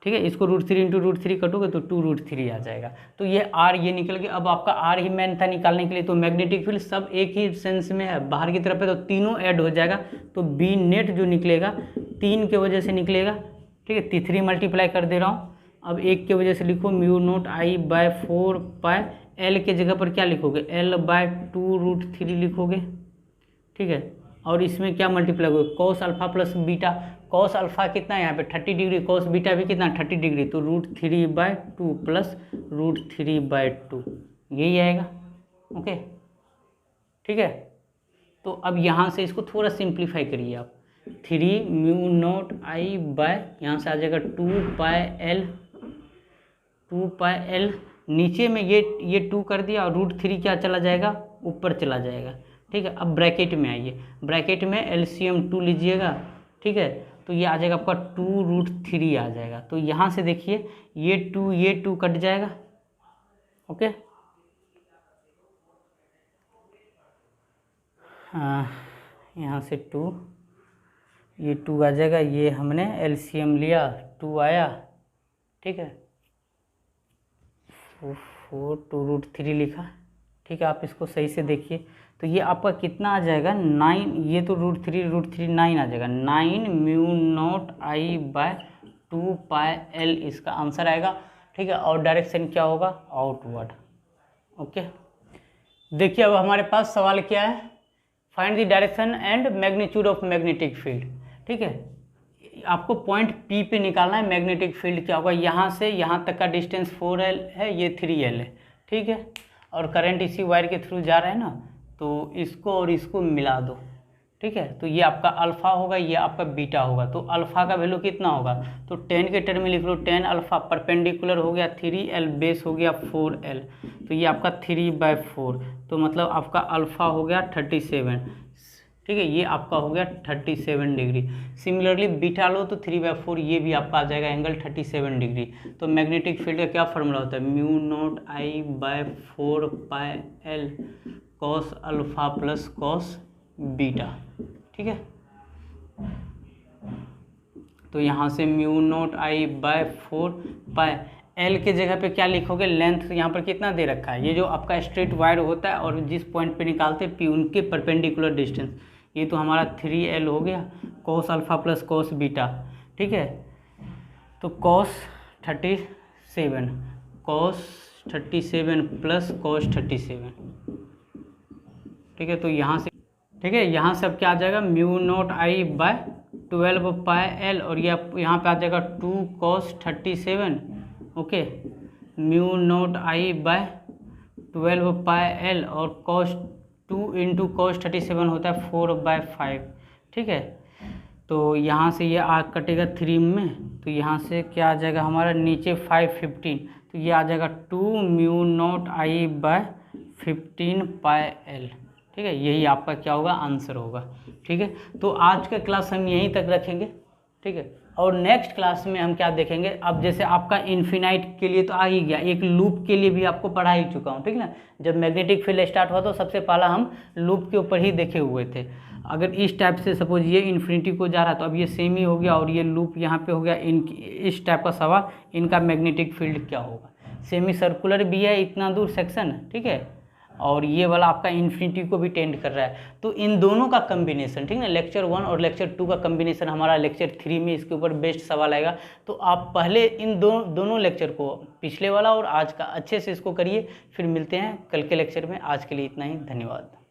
ठीक है, इसको √3 × √3 कटोगे तो 2 √3 आ जाएगा। तो ये r ये निकल गया। अब आपका r ही मेन था निकालने के लिए, तो मैग्नेटिक फील्ड सब एक ही सेंस में है, बाहर की तरफ है, तो तीनों ऐड हो जाएगा। तो बी नेट जो निकलेगा 3 के वजह से निकलेगा। ठीक है, 3 मल्टीप्लाई कर दे रहा हूँ। अब 1 के वजह से लिखो μ0I/4π, l के जगह पर क्या लिखोगे l/2 √3 लिखोगे। ठीक है, और इसमें क्या मल्टीप्लाई होगा cos alpha plus beta, cos alpha कितना है यहाँ पे 30 डिग्री, cos बीटा भी कितना 30 डिग्री, तो √3/2 प्लस √3/2 यही आएगा। ओके, ठीक है, तो अब यहाँ से इसको थोड़ा सिंप्लीफाई करिए आप, 3 μ0I/ यहाँ से आ जाएगा 2πl, नीचे में ये 2 कर दिया और √3 क्या चला जाएगा ऊपर चला जाएगा। ठीक है, अब ब्रैकेट में आइए, ब्रैकेट में LCM 2 लीजिएगा। ठीक है, तो ये आ जाएगा आपका 2√3 आ जाएगा। तो यहाँ से देखिए ये 2 कट जाएगा। ओके, हाँ, यहाँ से 2, ये 2 आ जाएगा। ये हमने LCM लिया, 2 आया। ठीक है, 4 2√3 लिखा। ठीक है, आप इसको सही से देखिए, तो ये आपका कितना आ जाएगा 9, ये तो √3 9 आ जाएगा। 9 μ0I/2πL इसका आंसर आएगा। ठीक है, और डायरेक्शन क्या होगा, आउटवर्ड। ओके, देखिए अब हमारे पास सवाल क्या है, find the direction and magnitude of magnetic field. ठीक है, आपको पॉइंट P पे निकालना है मैग्नेटिक फील्ड क्या होगा। यहाँ से यहाँ तक का डिस्टेंस 4L है, ये 3L है। ठीक है, और करंट इसी वायर के थ्रू जा रहा है ना, तो इसको और इसको मिला दो। ठीक है, तो ये आपका अल्फ़ा होगा, ये आपका बीटा होगा। तो अल्फ़ा का वैल्यू कितना होगा, तो 10 के टर्म में लिख लो, 10 अल्फ़ा परपेंडिकुलर हो गया 3L, बेस हो गया 4L, तो ये आपका 3/4, तो मतलब आपका अल्फ़ा हो गया 37। ठीक है, ये आपका हो गया 37 डिग्री। सिमिलरली बीटा लो तो 3/4, ये भी आपका आ जाएगा एंगल 37 डिग्री। तो मैग्नेटिक फील्ड का क्या फार्मूला होता है, μ0I/4πL cos alpha plus cos beta. ठीक है, तो यहाँ से μ0I/4πL के जगह पे क्या लिखोगे, लेंथ यहाँ पर कितना दे रखा है, ये जो आपका स्ट्रेट वायर होता है और जिस पॉइंट पे निकालते हैं P, उनके परपेंडिकुलर डिस्टेंस, ये तो हमारा 3L हो गया, cos alpha plus cos beta. ठीक है, तो cos 37 प्लस cos 37। ठीक है, तो यहाँ से, ठीक है, यहाँ से अब क्या आ जाएगा, μ0I/12πL, और ये यहाँ पे आ जाएगा 2 cos 37। ओके, μ0I/12πL और cos 2 × cos 37 होता है 4/5। ठीक है, तो यहाँ से ये आग कटेगा 3 में, तो यहाँ से क्या आ जाएगा हमारा नीचे 515, तो ये आ जाएगा 2 μ0I/15πL। ठीक है, यही आपका क्या होगा, आंसर होगा। ठीक है, तो आज का क्लास हम यहीं तक रखेंगे। ठीक है, और नेक्स्ट क्लास में हम क्या देखेंगे, अब जैसे आपका इन्फिनाइट के लिए तो आ ही गया, एक लूप के लिए भी आपको पढ़ा ही चुका हूँ। ठीक है ना, जब मैग्नेटिक फील्ड स्टार्ट हुआ तो सबसे पहला हम लूप के ऊपर ही देखे हुए थे। अगर इस टाइप से सपोज ये इन्फिनिटी को जा रहा है, तो अब ये सेमी हो गया और ये लूप यहाँ पे हो गया। इस टाइप का सवाल, इनका मैग्नेटिक फील्ड क्या होगा। सेमी सर्कुलर भी है इतना दूर सेक्शन, ठीक है, और ये वाला आपका इन्फिनिटी को भी टेंड कर रहा है। तो इन दोनों का कम्बिनेशन, ठीक है ना, लेक्चर 1 और लेक्चर 2 का कम्बिनेशन हमारा लेक्चर 3 में इसके ऊपर बेस्ट सवाल आएगा। तो आप पहले इन दोनों लेक्चर को, पिछले वाला और आज का, अच्छे से इसको करिए। फिर मिलते हैं कल के लेक्चर में। आज के लिए इतना ही, धन्यवाद।